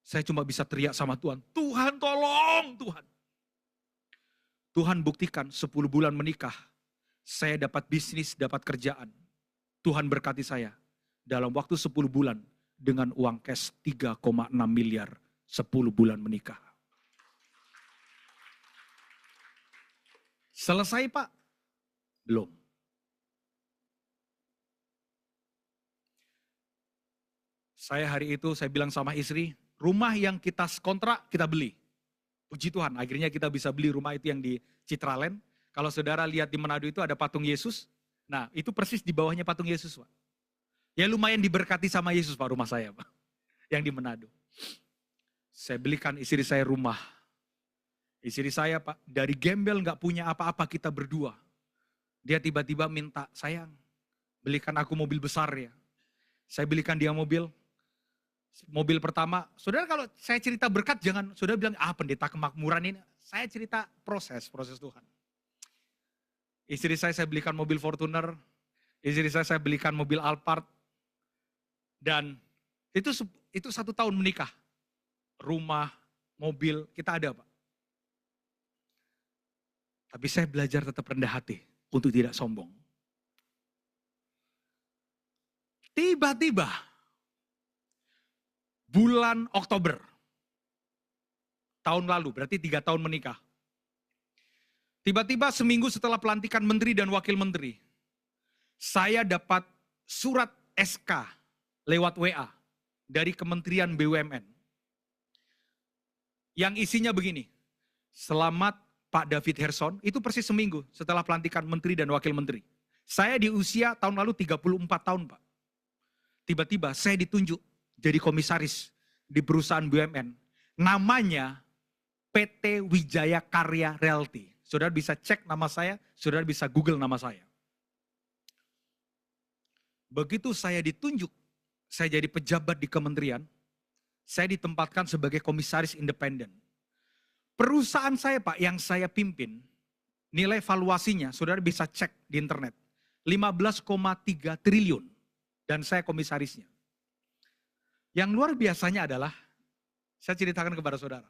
Saya cuma bisa teriak sama Tuhan. Tuhan tolong Tuhan. Tuhan buktikan 10 bulan menikah. Saya dapat bisnis, dapat kerjaan. Tuhan berkati saya. Dalam waktu 10 bulan dengan uang cash 3,6 miliar 10 bulan menikah. Selesai Pak? Belum. Saya hari itu saya bilang sama istri, rumah yang kita kontrak kita beli. Puji Tuhan, akhirnya kita bisa beli rumah itu yang di Citraland. Kalau saudara lihat di Manado itu ada patung Yesus. Nah itu persis di bawahnya patung Yesus Pak. Ya lumayan diberkati sama Yesus Pak rumah saya Pak. Yang di Manado. Saya belikan istri saya rumah. Istri saya Pak dari gembel gak punya apa-apa kita berdua. Dia tiba-tiba minta, sayang belikan aku mobil besar ya. Saya belikan dia mobil. Mobil pertama, saudara kalau saya cerita berkat jangan saudara bilang, pendeta kemakmuran ini. Saya cerita proses Tuhan. Istri saya belikan mobil Fortuner. Istri saya belikan mobil Alphard. Dan itu 1 tahun menikah. Rumah, mobil, kita ada Pak. Tapi saya belajar tetap rendah hati untuk tidak sombong. Tiba-tiba bulan Oktober tahun lalu, berarti 3 tahun menikah. Tiba-tiba seminggu setelah pelantikan menteri dan wakil menteri, saya dapat surat SK lewat WA dari Kementerian BUMN. Yang isinya begini, selamat Pak David Herson, itu persis seminggu setelah pelantikan menteri dan wakil menteri. Saya di usia tahun lalu 34 tahun Pak. Tiba-tiba saya ditunjuk jadi komisaris di perusahaan BUMN. Namanya PT Wijaya Karya Realty. Saudara bisa cek nama saya, saudara bisa Google nama saya. Begitu saya ditunjuk, saya jadi pejabat di kementerian, saya ditempatkan sebagai komisaris independen. Perusahaan saya Pak yang saya pimpin, nilai valuasinya saudara bisa cek di internet, 15,3 triliun. Dan saya komisarisnya. Yang luar biasanya adalah, saya ceritakan kepada saudara.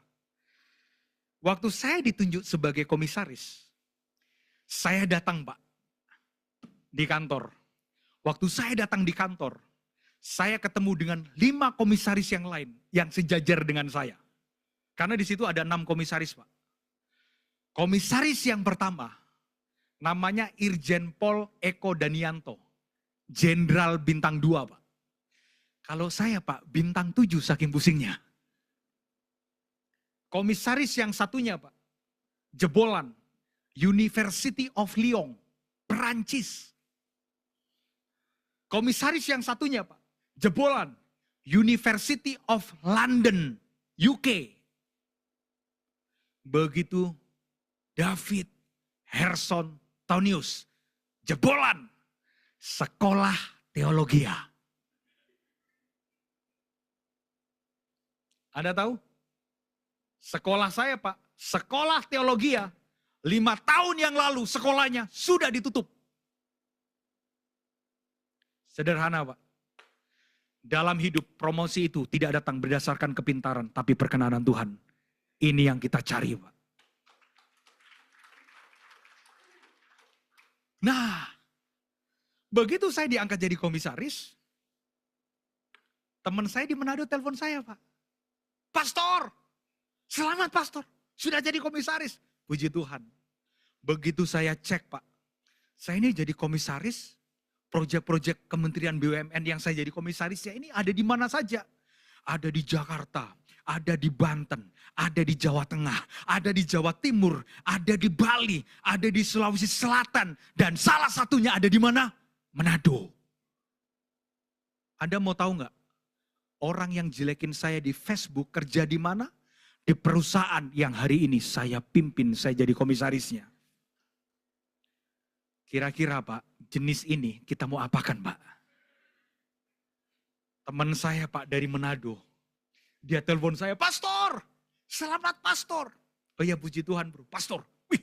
Waktu saya ditunjuk sebagai komisaris, saya datang Pak, di kantor. Waktu saya datang di kantor, saya ketemu dengan 5 komisaris yang lain, yang sejajar dengan saya. Karena di situ ada 6 komisaris Pak. Komisaris yang pertama, namanya Irjen Pol Eko Danianto. Jenderal bintang 2 Pak. Kalau saya Pak, bintang 7 saking pusingnya. Komisaris yang satunya Pak, jebolan, University of Lyon, Perancis. Komisaris yang satunya Pak, jebolan, University of London, UK. Begitu David Herson Tonius, jebolan, Sekolah Teologia. Anda tahu? Sekolah saya Pak, Sekolah Teologia, 5 tahun yang lalu sekolahnya sudah ditutup. Sederhana Pak. Dalam hidup promosi itu tidak datang berdasarkan kepintaran, tapi perkenanan Tuhan. Ini yang kita cari Pak. Nah, begitu saya diangkat jadi komisaris, teman saya di Manado telepon saya Pak. Pastor, selamat pastor, sudah jadi komisaris. Puji Tuhan. Begitu saya cek Pak, saya ini jadi komisaris, proyek-proyek Kementerian BUMN yang saya jadi komisarisnya ini ada di mana saja. Ada di Jakarta, ada di Banten, ada di Jawa Tengah, ada di Jawa Timur, ada di Bali, ada di Sulawesi Selatan, dan salah satunya ada di mana? Manado. Anda mau tahu nggak? Orang yang jelekin saya di Facebook kerja di mana? Di perusahaan yang hari ini saya pimpin, saya jadi komisarisnya. Kira-kira Pak, jenis ini kita mau apakan Pak? Teman saya Pak dari Manado, dia telepon saya, Pastor, selamat Pastor. Oh ya puji Tuhan bro, Pastor. Wih,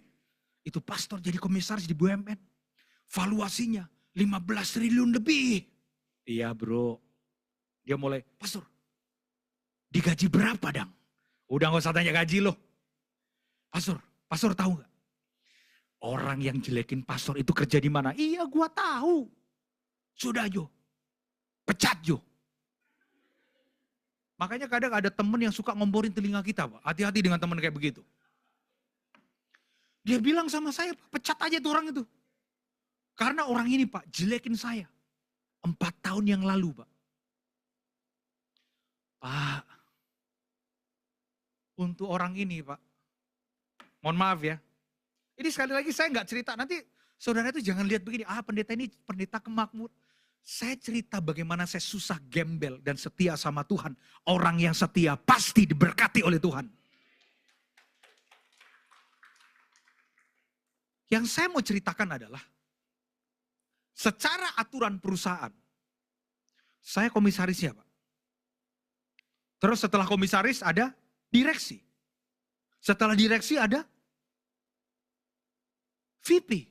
itu Pastor jadi komisaris di BUMN. Valuasinya 15 triliun lebih. Iya bro. Dia mulai, Pastor, digaji berapa dang? Udah gak usah tanya gaji loh. Pastor tahu gak? Orang yang jelekin pastor itu kerja di mana? Iya gua tahu. Sudah Jo, pecat Jo. Makanya kadang ada teman yang suka ngomporin telinga kita Pak. Hati-hati dengan teman kayak begitu. Dia bilang sama saya, pecat aja tuh orang itu. Karena orang ini Pak, jelekin saya. 4 tahun yang lalu Pak. Pak, untuk orang ini Pak, mohon maaf ya. Ini sekali lagi saya nggak cerita, nanti saudara itu jangan lihat begini, pendeta ini pendeta kemakmur. Saya cerita bagaimana saya susah gembel dan setia sama Tuhan. Orang yang setia pasti diberkati oleh Tuhan. Yang saya mau ceritakan adalah, secara aturan perusahaan, saya komisarisnya Pak. Terus setelah komisaris ada direksi. Setelah direksi ada VP.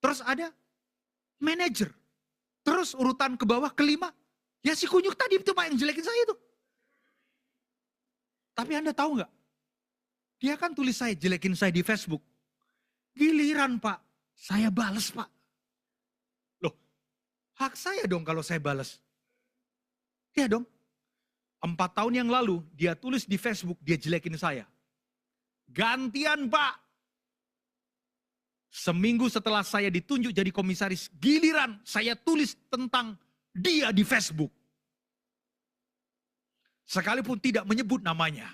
Terus ada manajer. Terus urutan ke bawah kelima Ya si kunyuk tadi itu Pak yang jelekin saya itu. Tapi Anda tahu nggak? Dia kan tulis saya, jelekin saya di Facebook. Giliran Pak, saya balas Pak. Loh, hak saya dong kalau saya balas. Iya dong. 4 tahun yang lalu dia tulis di Facebook, dia jelekin saya. Gantian Pak. Seminggu setelah saya ditunjuk jadi komisaris, giliran saya tulis tentang dia di Facebook. Sekalipun tidak menyebut namanya.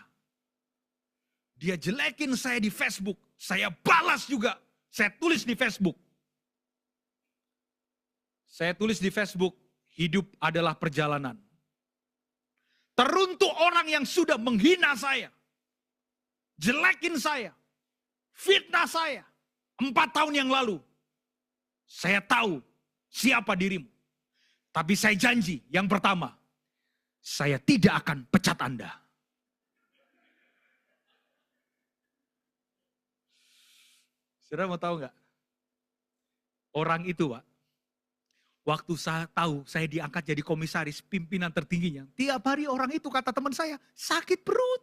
Dia jelekin saya di Facebook, saya balas juga. Saya tulis di Facebook. Saya tulis di Facebook, hidup adalah perjalanan. Teruntuk orang yang sudah menghina saya. Jelekin saya. Fitnah saya. 4 tahun yang lalu. Saya tahu siapa dirimu. Tapi saya janji yang pertama. Saya tidak akan pecat Anda. Saudara mau tahu nggak? Orang itu Pak. Waktu saya tahu saya diangkat jadi komisaris pimpinan tertingginya. Tiap hari orang itu kata teman saya sakit perut.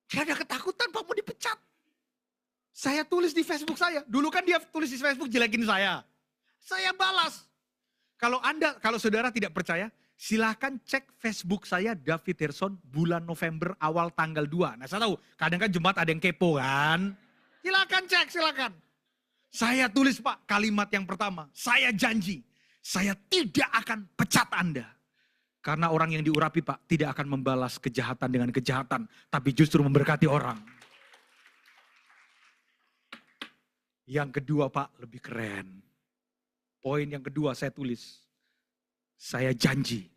Dia ada ketakutan Pak mau dipecat. Saya tulis di Facebook saya. Dulu kan dia tulis di Facebook jelekin saya. Saya balas. Kalau saudara tidak percaya, silahkan cek Facebook saya David Herson bulan November awal tanggal 2. Nah saya tahu, kadang kan Jumat ada yang kepo kan. Silahkan cek, silahkan. Saya tulis Pak kalimat yang pertama, saya janji, saya tidak akan pecat Anda. Karena orang yang diurapi Pak tidak akan membalas kejahatan dengan kejahatan, tapi justru memberkati orang. Yang kedua Pak lebih keren. Poin yang kedua saya tulis. Saya janji.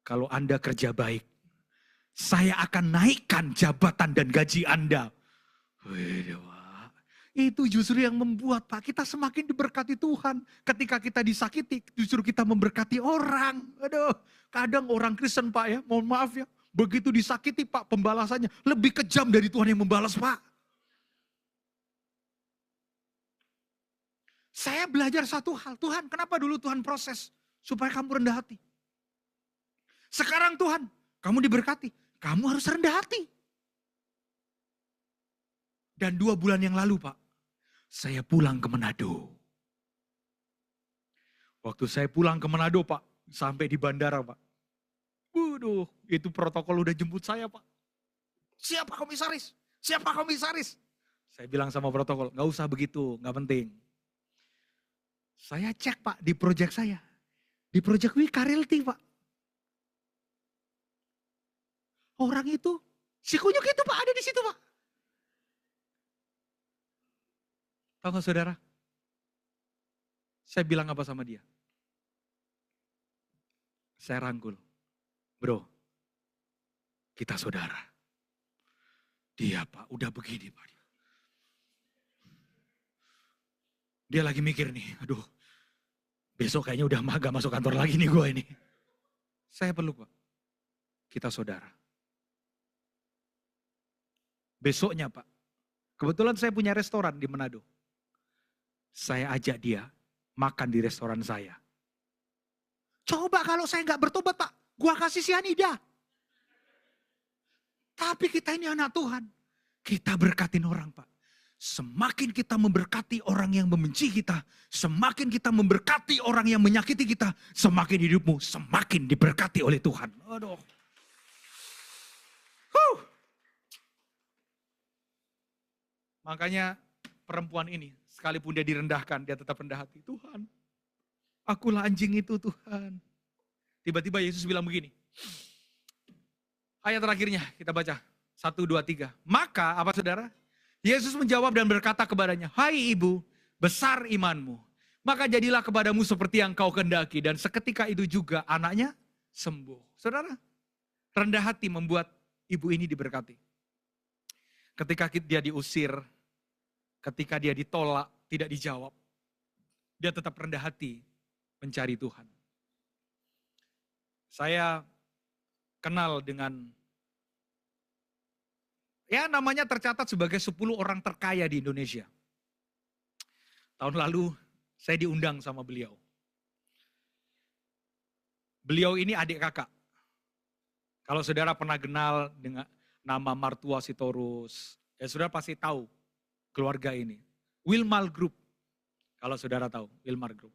Kalau Anda kerja baik. Saya akan naikkan jabatan dan gaji Anda. Wih, Pak. Itu justru yang membuat Pak kita semakin diberkati Tuhan. Ketika kita disakiti justru kita memberkati orang. Aduh, kadang orang Kristen Pak ya, mohon maaf ya. Begitu disakiti Pak pembalasannya lebih kejam dari Tuhan yang membalas Pak. Saya belajar satu hal, Tuhan kenapa dulu Tuhan proses supaya kamu rendah hati. Sekarang Tuhan, kamu diberkati, kamu harus rendah hati. Dan 2 bulan yang lalu Pak, saya pulang ke Manado. Waktu saya pulang ke Manado Pak, sampai di bandara Pak. Waduh, itu protokol udah jemput saya Pak. Siapa komisaris? Siapa komisaris? Saya bilang sama protokol, gak usah begitu, gak penting. Saya cek Pak di proyek saya. Di proyek Wika Realty Pak. Orang itu, si kunyuk itu Pak ada di situ Pak. Tahu gak saudara? Saya bilang apa sama dia? Saya rangkul. Bro, kita saudara. Dia Pak udah begini Pak. Dia lagi mikir nih, aduh besok kayaknya udah gak masuk kantor lagi nih gue ini. Saya peluk Pak, kita saudara. Besoknya Pak, kebetulan saya punya restoran di Manado. Saya ajak dia makan di restoran saya. Coba kalau saya gak bertobat Pak, gue kasih sianida. Tapi kita ini anak Tuhan, kita berkatin orang Pak. Semakin kita memberkati orang yang membenci kita, semakin kita memberkati orang yang menyakiti kita, semakin hidupmu semakin diberkati oleh Tuhan. Aduh. Makanya perempuan ini, sekalipun dia direndahkan, dia tetap rendah hati. Tuhan, akulah anjing itu Tuhan. Tiba-tiba Yesus bilang begini. Ayat terakhirnya kita baca. 1, 2, 3. Maka apa saudara? Yesus menjawab dan berkata kepadanya, hai ibu, besar imanmu. Maka jadilah kepadamu seperti yang kau kehendaki. Dan seketika itu juga anaknya sembuh. Saudara, rendah hati membuat ibu ini diberkati. Ketika dia diusir, ketika dia ditolak, tidak dijawab. Dia tetap rendah hati mencari Tuhan. Saya kenal dengan namanya tercatat sebagai 10 orang terkaya di Indonesia. Tahun lalu saya diundang sama beliau. Beliau ini adik kakak. Kalau saudara pernah kenal dengan nama Martua Sitorus, ya saudara pasti tahu keluarga ini. Wilmar Group, kalau saudara tahu, Wilmar Group.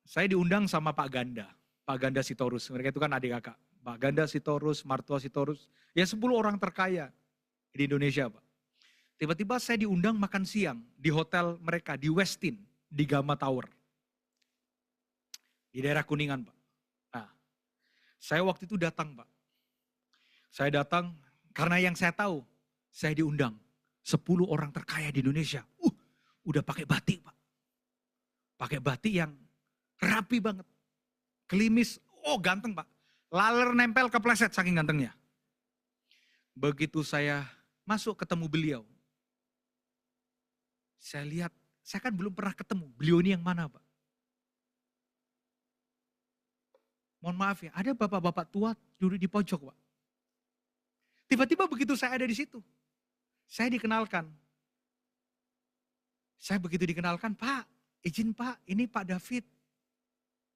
Saya diundang sama Pak Ganda Sitorus, mereka itu kan adik kakak. Pak Ganda Sitorus, Martua Sitorus, ya 10 orang terkaya di Indonesia Pak. Tiba-tiba saya diundang makan siang di hotel mereka di Westin, di Gamma Tower. Di daerah Kuningan Pak. Nah, saya waktu itu datang Pak. Saya datang karena yang saya tahu, saya diundang 10 orang terkaya di Indonesia. Udah pakai batik Pak. Pakai batik yang rapi banget. Klimis, ganteng Pak. Laler nempel kepleset saking gantengnya. Begitu saya masuk ketemu beliau. Saya lihat, saya kan belum pernah ketemu. Beliau ini yang mana Pak? Mohon maaf ya, ada bapak-bapak tua duduk di pojok Pak. Tiba-tiba begitu saya ada di situ, saya dikenalkan. Saya begitu dikenalkan, Pak, izin Pak, ini Pak David.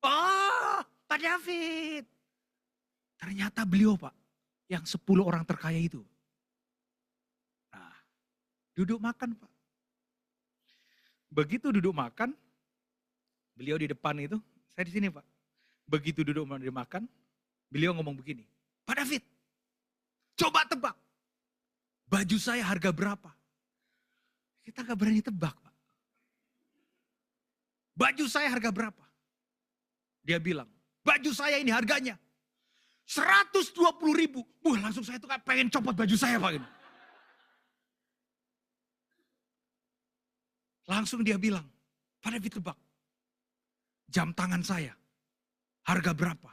Oh, Pak David. Ternyata beliau Pak, yang 10 orang terkaya itu. Nah, duduk makan Pak. Begitu duduk makan, beliau di depan itu, saya di sini Pak. Begitu duduk makan, beliau ngomong begini, Pak David, coba tebak, baju saya harga berapa? Kita gak berani tebak Pak. Baju saya harga berapa? Dia bilang, baju saya ini harganya 120.000. Langsung saya tuh kayak pengen copot baju saya Pak. Ini. Langsung dia bilang, Pak David tebak, jam tangan saya harga berapa?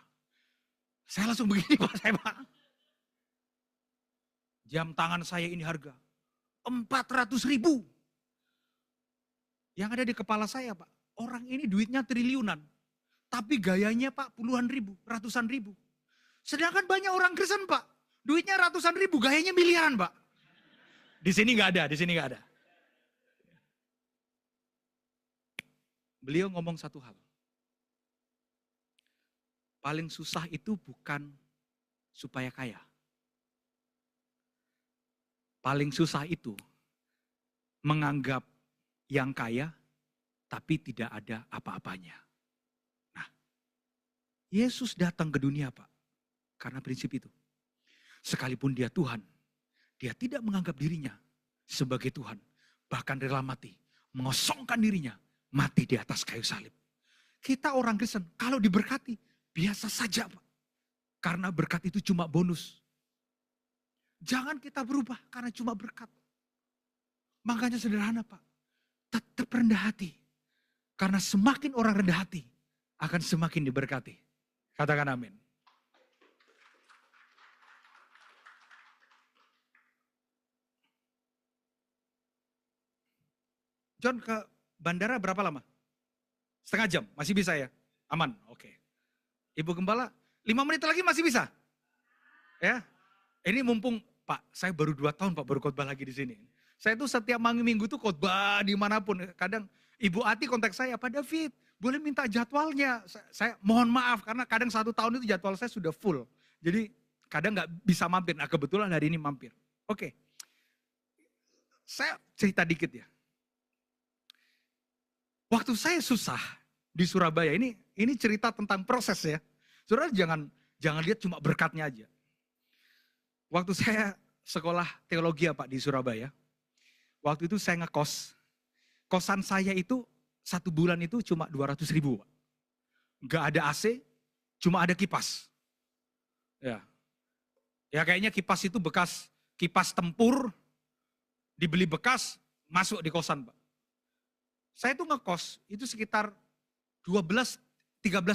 Saya langsung begini Pak, jam tangan saya ini harga 400.000. Yang ada di kepala saya Pak, orang ini duitnya triliunan. Tapi gayanya Pak puluhan ribu, ratusan ribu. Sedangkan banyak orang Kristen Pak, duitnya ratusan ribu, gayanya miliaran Pak. Di sini nggak ada, di sini nggak ada. Beliau ngomong satu hal. Paling susah itu bukan supaya kaya. Paling susah itu menganggap yang kaya tapi tidak ada apa-apanya. Nah, Yesus datang ke dunia Pak, karena prinsip itu. Sekalipun dia Tuhan, dia tidak menganggap dirinya sebagai Tuhan. Bahkan rela mati, mengosongkan dirinya, mati di atas kayu salib. Kita orang Kristen, kalau diberkati, biasa saja Pak. Karena berkat itu cuma bonus. Jangan kita berubah karena cuma berkat. Makanya sederhana Pak, tetap rendah hati. Karena semakin orang rendah hati, akan semakin diberkati. Katakan amin. John ke bandara berapa lama? Setengah jam, masih bisa ya? Aman, oke. Ibu Gembala, 5 menit lagi masih bisa? Ya, ini mumpung Pak, saya baru 2 tahun Pak baru khotbah lagi di sini. Saya tuh setiap minggu tuh khotbah dimanapun. Kadang Ibu Ati kontak saya, Pak David, boleh minta jadwalnya. Saya mohon maaf karena kadang 1 tahun itu jadwal saya sudah full. Jadi kadang nggak bisa mampir. Nah kebetulan hari ini mampir. Oke, saya cerita dikit ya. Waktu saya susah di Surabaya, ini cerita tentang proses ya. Saudara jangan lihat cuma berkatnya aja. Waktu saya sekolah teologi ya Pak di Surabaya, waktu itu saya ngekos. Kosan saya itu 1 bulan itu cuma 200.000 Pak. Gak ada AC, cuma ada kipas. Ya kayaknya kipas itu bekas kipas tempur, dibeli bekas, masuk di kosan Pak. Saya tuh ngekos, itu sekitar 12-13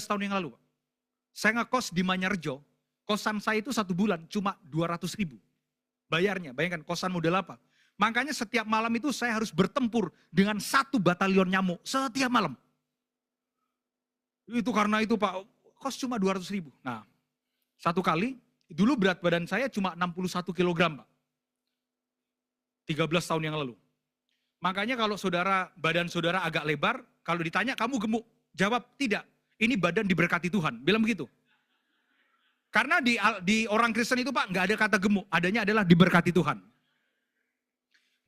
tahun yang lalu Pak. Saya ngekos di Manyarjo, kosan saya itu 1 bulan cuma 200.000. Bayarnya, bayangkan kosan model apa. Makanya setiap malam itu saya harus bertempur dengan 1 batalion nyamuk setiap malam. Itu karena itu Pak, kos cuma 200.000. Nah, satu kali, dulu berat badan saya cuma 61 kg Pak. 13 tahun yang lalu. Makanya kalau badan saudara agak lebar, kalau ditanya kamu gemuk, jawab tidak. ini badan diberkati Tuhan. Bilang begitu. Karena di orang Kristen itu Pak, nggak ada kata gemuk. Adanya adalah diberkati Tuhan.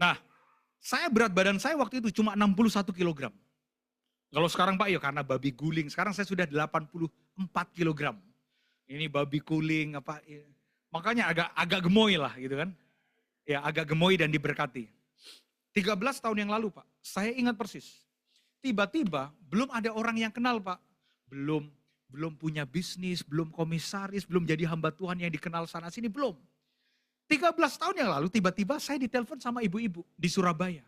Nah, berat badan saya waktu itu cuma 61 kilogram. Kalau sekarang Pak, ya karena babi guling. Sekarang saya sudah 84 kilogram. Ini babi guling, apa. Ya. Makanya agak gemoy lah gitu kan. Ya agak gemoy dan diberkati. 13 tahun yang lalu Pak, saya ingat persis. Tiba-tiba belum ada orang yang kenal Pak. Belum punya bisnis, belum komisaris, belum jadi hamba Tuhan yang dikenal sana sini, belum. 13 tahun yang lalu tiba-tiba saya ditelepon sama ibu-ibu di Surabaya.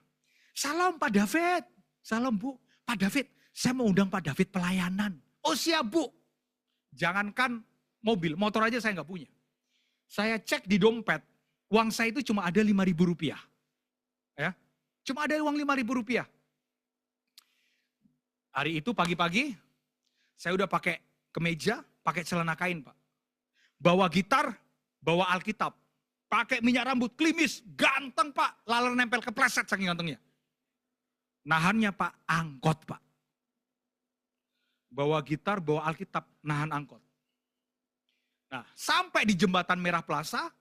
Salam Pak David, salam Bu. Pak David, saya mau undang Pak David pelayanan. Oh siap Bu. Jangankan mobil, motor aja saya nggak punya. Saya cek di dompet, uang saya itu cuma ada 5.000 rupiah. Ya, cuma ada uang 5.000 rupiah. Hari itu pagi-pagi, saya udah pakai kemeja, pakai celana kain Pak. Bawa gitar, bawa Alkitab. Pakai minyak rambut, klimis, ganteng Pak. Laler nempel kepleset saking gantengnya. Nahannya Pak, angkot Pak. Bawa gitar, bawa Alkitab, nahan angkot. Nah, sampai di Jembatan Merah Plaza,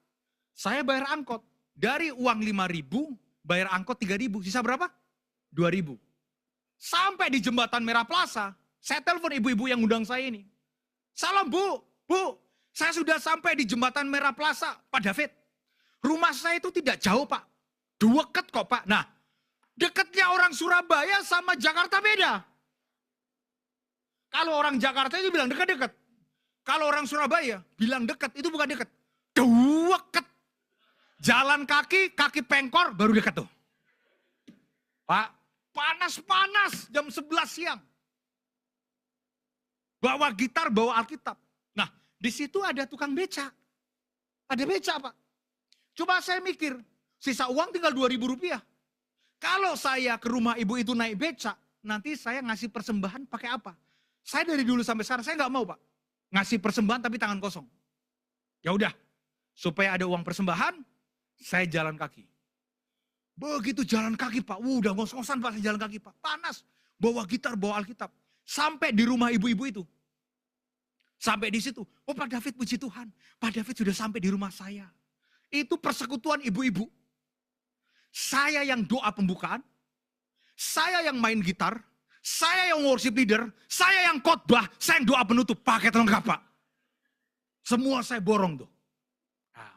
saya bayar angkot. Dari uang 5.000, bayar angkot 3.000. Sisa berapa? 2.000. Sampai di Jembatan Merah Plaza, saya telepon ibu-ibu yang undang saya ini. Salam Bu, saya sudah sampai di Jembatan Merah Plaza, Pak David. Rumah saya itu tidak jauh Pak, deket kok Pak. Nah, deketnya orang Surabaya sama Jakarta beda. Kalau orang Jakarta itu bilang dekat-dekat. Kalau orang Surabaya bilang dekat, itu bukan dekat. Deket. Jalan kaki pengkor, baru dekat tuh. Pak, panas-panas jam 11 siang. Bawa gitar, bawa Alkitab. Nah, di situ ada tukang beca. Ada beca Pak. Coba saya mikir, sisa uang tinggal 2.000 rupiah. Kalau saya ke rumah ibu itu naik beca, nanti saya ngasih persembahan pakai apa? Saya dari dulu sampai sekarang, saya nggak mau Pak. Ngasih persembahan tapi tangan kosong. Ya udah, supaya ada uang persembahan, saya jalan kaki. Begitu jalan kaki Pak, udah ngos-ngosan Pak, saya jalan kaki Pak. Panas, bawa gitar, bawa Alkitab. Sampai di rumah ibu-ibu itu. Sampai di situ, oh Pak David puji Tuhan. Pak David sudah sampai di rumah saya. Itu persekutuan ibu-ibu. Saya yang doa pembukaan, saya yang main gitar, saya yang worship leader, saya yang khotbah, saya yang doa penutup, paket lengkap Pak. Semua saya borong tuh. Nah,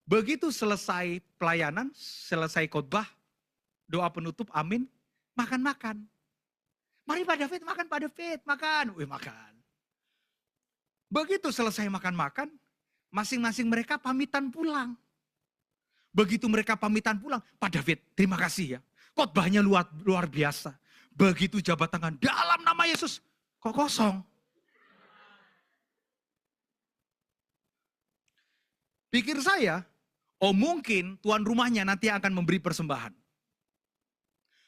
begitu selesai pelayanan, selesai khotbah, doa penutup, amin, makan-makan. Mari Pak David makan, Pak David makan. Wih makan. Begitu selesai makan-makan, masing-masing mereka pamitan pulang. Begitu mereka pamitan pulang, Pak David terima kasih ya. Khotbahnya luar biasa. Begitu jabat tangan dalam nama Yesus, kok kosong. Pikir saya, oh mungkin tuan rumahnya nanti akan memberi persembahan.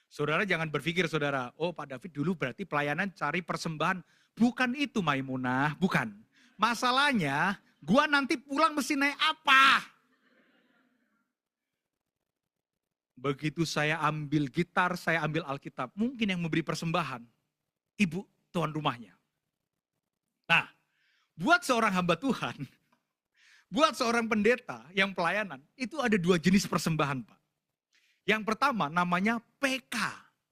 Saudara jangan berpikir saudara, oh Pak David dulu berarti pelayanan cari persembahan. Bukan itu Maimunah, bukan. Masalahnya, gua nanti pulang mesti naik apa? Begitu saya ambil gitar, saya ambil Alkitab. Mungkin yang memberi persembahan, ibu tuan rumahnya. Nah, buat seorang hamba Tuhan, buat seorang pendeta yang pelayanan, itu ada 2 jenis persembahan Pak. Yang pertama namanya PK.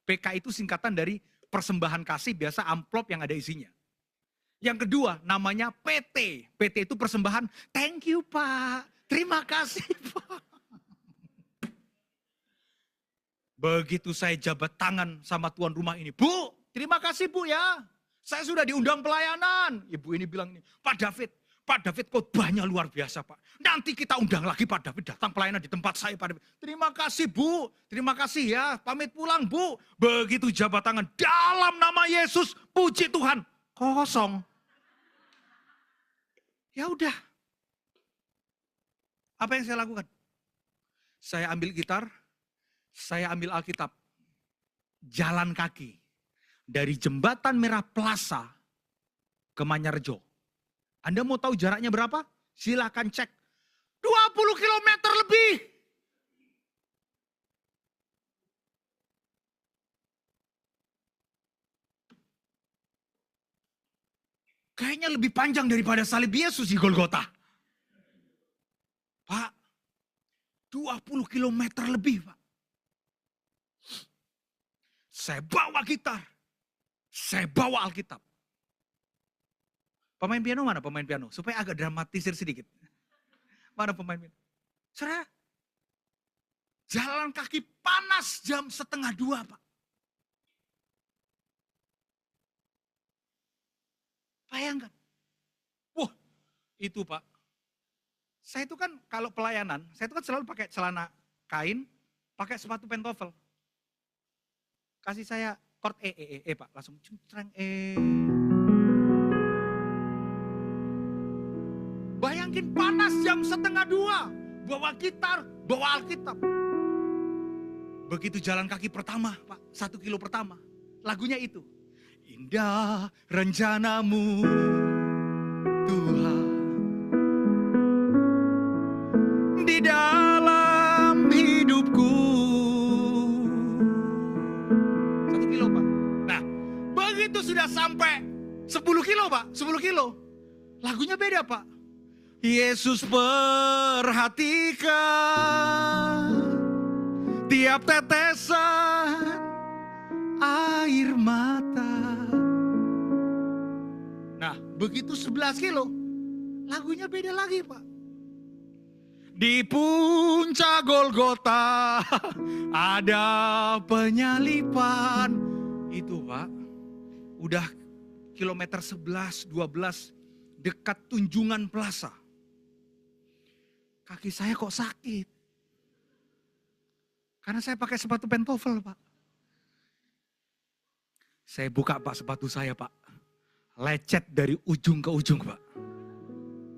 PK itu singkatan dari persembahan kasih, biasa amplop yang ada isinya. Yang kedua namanya PT. PT itu persembahan, thank you Pak, terima kasih Pak. Begitu saya jabat tangan sama tuan rumah ini, Bu, terima kasih Bu ya. Saya sudah diundang pelayanan. Ibu ini bilang, Pak David khotbahnya luar biasa Pak. Nanti kita undang lagi Pak David datang pelayanan di tempat saya Pak David. Terima kasih Bu, terima kasih ya. Pamit pulang Bu. Begitu jabat tangan dalam nama Yesus, puji Tuhan. Kosong. Ya udah. Apa yang saya lakukan? Saya ambil gitar. Saya ambil Alkitab, jalan kaki dari Jembatan Merah Plaza ke Manyarjo. Anda mau tahu jaraknya berapa? Silahkan cek. 20 km lebih. Kayaknya lebih panjang daripada salib Yesus di Golgota. Pak, 20 kilometer lebih, Pak. Saya bawa gitar. Saya bawa Alkitab. Pemain piano mana pemain piano? Supaya agak dramatisir sedikit. Mana pemain piano? Saudara, jalan kaki panas jam 1:30, Pak. Bayangkan. Wah, itu Pak. Saya itu kan kalau pelayanan, saya itu kan selalu pakai celana kain, pakai sepatu pentofel. Kasih saya chord Pak, langsung cuntreng Bayangin panas jam 1:30, bawa gitar, bawa Alkitab. Begitu jalan kaki pertama, Pak, 1 kilo pertama, lagunya itu. Indah rencanamu, Tuhan, di dalam hidupku. 1 kilo, Pak. Nah, begitu sudah sampai 10 kilo, Pak, 10 kilo. Lagunya beda, Pak. Yesus perhatikan tiap tetesan air mata. Nah, begitu 11 kilo, lagunya beda lagi, Pak. Di puncak Golgota ada penyalipan. Itu, Pak, udah kilometer 11, 12, dekat Tunjungan Plaza. Kaki saya kok sakit. Karena saya pakai sepatu pentofel, Pak. Saya buka, Pak, sepatu saya, Pak. Lecet dari ujung ke ujung, Pak.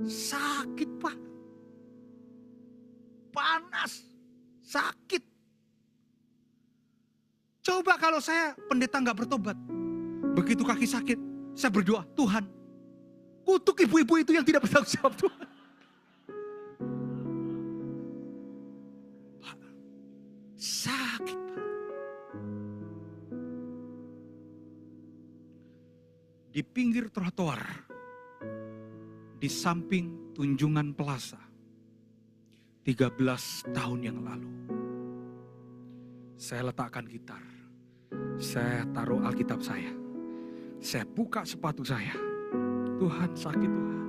Sakit, Pak. Panas. Sakit. Coba kalau saya pendeta nggak bertobat. Begitu kaki sakit, saya berdoa, Tuhan, kutuk ibu-ibu itu yang tidak bertanggung jawab, Tuhan. Pak, sakit, Pak. Di pinggir trotoar, di samping Tunjungan Plaza, 13 tahun yang lalu, saya letakkan gitar, saya taruh Alkitab saya buka sepatu saya. Tuhan, sakit, Tuhan.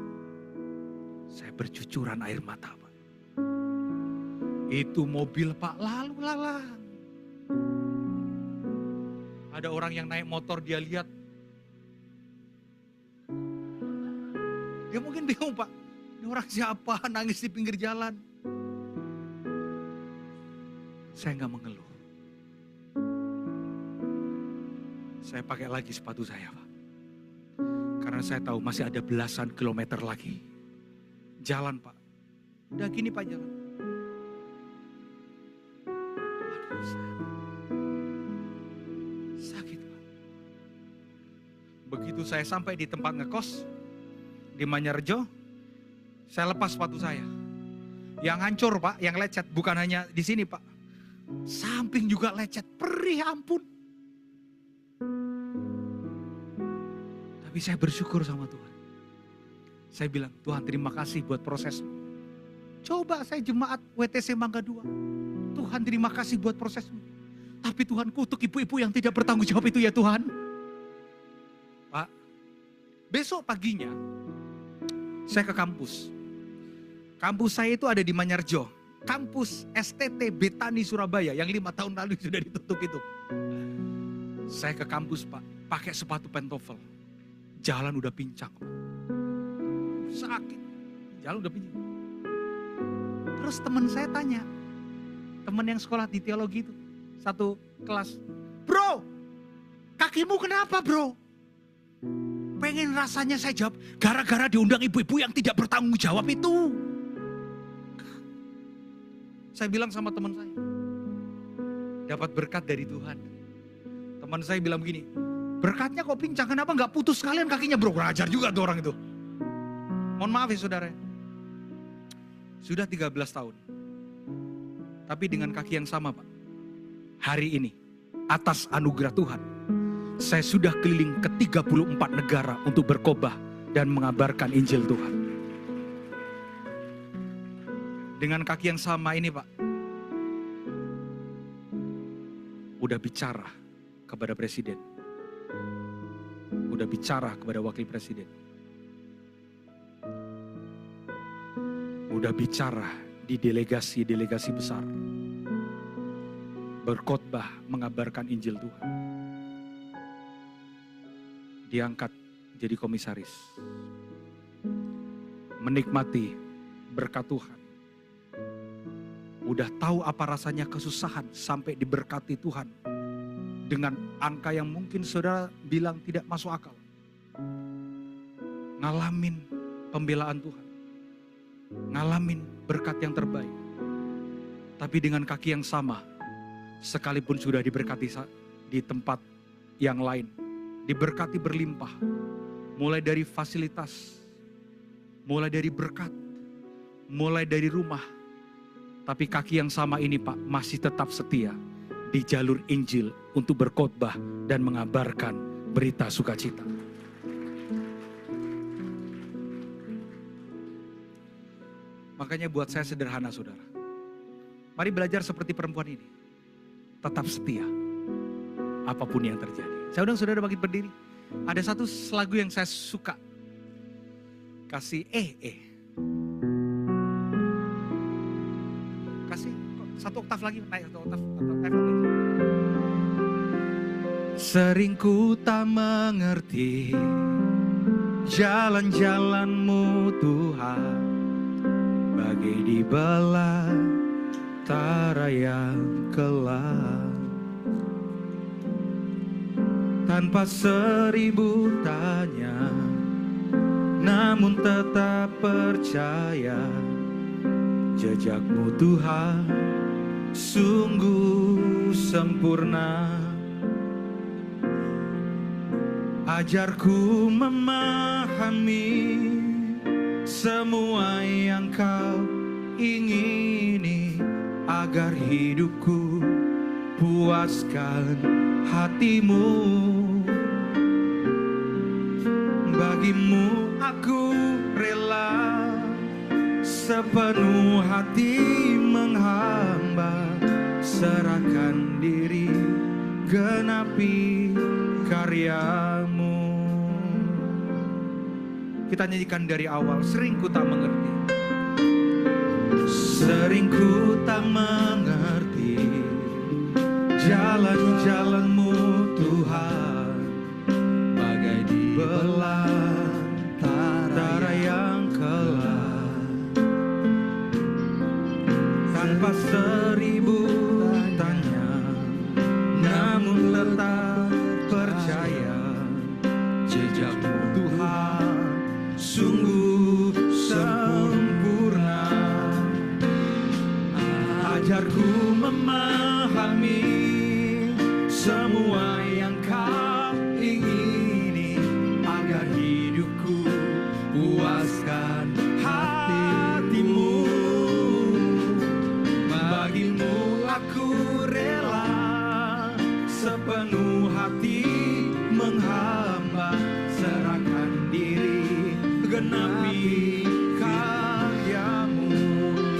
Saya bercucuran air mata, Pak. Itu mobil, Pak, lalu lalang. Ada orang yang naik motor, dia lihat. Dia mungkin bingung, Pak. Ini orang siapa nangis di pinggir jalan. Saya nggak mengeluh. Saya pakai lagi sepatu saya, Pak. Karena saya tahu masih ada belasan kilometer lagi. Jalan, Pak. Udah gini, Pak, jalan. Aduh, sakit, Pak. Begitu saya sampai di tempat ngekos, di Manyarejo, saya lepas sepatu saya. Yang hancur, Pak, yang lecet. Bukan hanya di sini, Pak. Samping juga lecet. Perih, ampun. Tapi saya bersyukur sama Tuhan. Saya bilang, Tuhan, terima kasih buat proses. Coba saya jemaat WTC Mangga 2. Tuhan, terima kasih buat prosesmu. Tapi Tuhan, kutuk ibu-ibu yang tidak bertanggung jawab itu ya Tuhan. Pak, besok paginya saya ke kampus. Kampus saya itu ada di Manyarejo. Kampus STT Betani Surabaya yang 5 tahun lalu sudah ditutup itu. Saya ke kampus, Pak, pakai sepatu pentofel. Jalan udah pincang, Pak. Sakit. Jalan udah pincang. Terus teman saya tanya, teman yang sekolah di teologi itu, satu kelas, bro, kakimu kenapa, bro? Pengen rasanya saya jawab, gara-gara diundang ibu-ibu yang tidak bertanggung jawab itu. Saya bilang sama teman saya, dapat berkat dari Tuhan. Teman saya bilang begini, berkatnya kok pincang, kenapa gak putus sekalian kakinya, bro? Rajar juga tuh orang itu. Mohon maaf ya saudara. Sudah 13 tahun. Tapi dengan kaki yang sama, Pak. Hari ini, atas anugerah Tuhan, saya sudah keliling ke 34 negara untuk berkhotbah dan mengabarkan Injil Tuhan. Dengan kaki yang sama ini Pak, udah bicara kepada presiden, udah bicara kepada wakil presiden, udah bicara di delegasi-delegasi besar, berkhotbah mengabarkan Injil Tuhan. Diangkat jadi komisaris, menikmati berkat Tuhan. Udah tahu apa rasanya kesusahan sampai diberkati Tuhan dengan angka yang mungkin saudara bilang tidak masuk akal. Ngalamin pembelaan Tuhan, ngalamin berkat yang terbaik. Tapi dengan kaki yang sama, sekalipun sudah diberkati di tempat yang lain, diberkati berlimpah, mulai dari fasilitas, mulai dari berkat, mulai dari rumah. Tapi kaki yang sama ini Pak masih tetap setia di jalur Injil untuk berkhotbah dan mengabarkan berita sukacita. Makanya buat saya sederhana saudara. Mari belajar seperti perempuan ini. Tetap setia apapun yang terjadi. Saya undang saudara bangkit berdiri. Ada satu lagu yang saya suka. Kasih Kasih satu oktav lagi, naik satu oktav lagi. Sering ku tak mengerti jalan-jalan-Mu Tuhan, bagai di belantara yang gelap. Tanpa 1000 tanya, namun tetap percaya. Jejak-Mu Tuhan sungguh sempurna. Ajarku memahami semua yang Kau ingini, agar hidupku puaskan hati-Mu. Bagimu aku rela sepenuh hati menghamba, serahkan diri, genapi karya-Mu. Kita nyanyikan dari awal. Sering ku tak mengerti, sering ku tak mengerti jalan-jalan-Mu Tuhan, bagai di belantara yang gelap. Tanpa 1000 tanya, namun tetap percaya. Jejak-Mu Tuhan sungguh sempurna. Ajarku memahami semua yang Kau ingini, agar hidupku puaskan hati-Mu. Bagimu aku rela sepenuh hati menghamba, serahkan diri, genapi karya-Mu.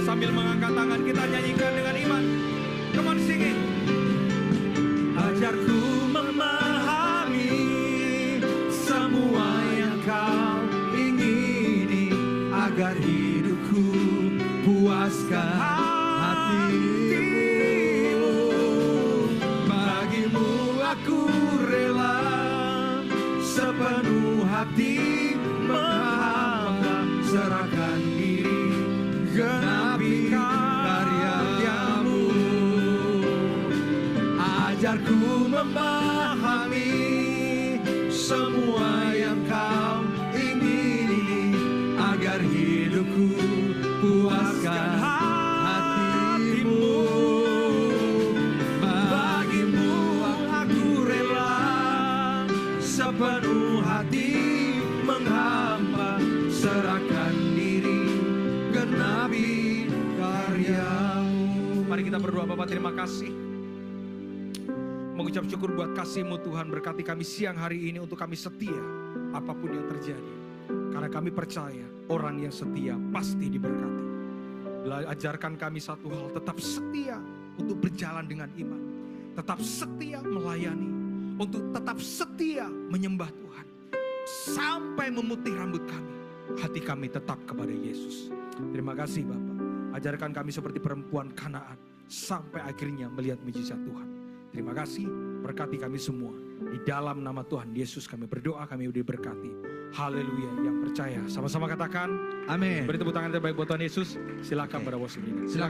Sambil mengangkat tangan kita nyanyikan dengan iman. Come on, sing it. Ajarku memahami semua yang Kau ingini, agar hidupku puaskan hati-Mu. Bagimu aku rela sepenuh hati menghamba, serahkan diri, genapi karya-Mu. Ajarku memahami semua yang Kau ingini, agar hidupku puaskan hati-Mu. Bagimu aku rela sepenuh hati menghamba, serahkan diri, genapi karya-Mu. Mari kita berdoa. Bapa, terima kasih, mengucap syukur buat kasih-Mu Tuhan. Berkati kami siang hari ini untuk kami setia apapun yang terjadi. Karena kami percaya orang yang setia pasti diberkati. Ajarkan kami satu hal, tetap setia untuk berjalan dengan iman. Tetap setia melayani, untuk tetap setia menyembah Tuhan. Sampai memutih rambut kami, hati kami tetap kepada Yesus. Terima kasih Bapak. Ajarkan kami seperti perempuan Kanaan, sampai akhirnya melihat mujizat Tuhan. Terima kasih, berkati kami semua. Di dalam nama Tuhan Yesus kami berdoa, kami diberkati. Haleluya. Yang percaya sama-sama katakan Amin. beri tepuk tangan terbaik buat Tuhan Yesus. Silakan pada worship leader. Silakan.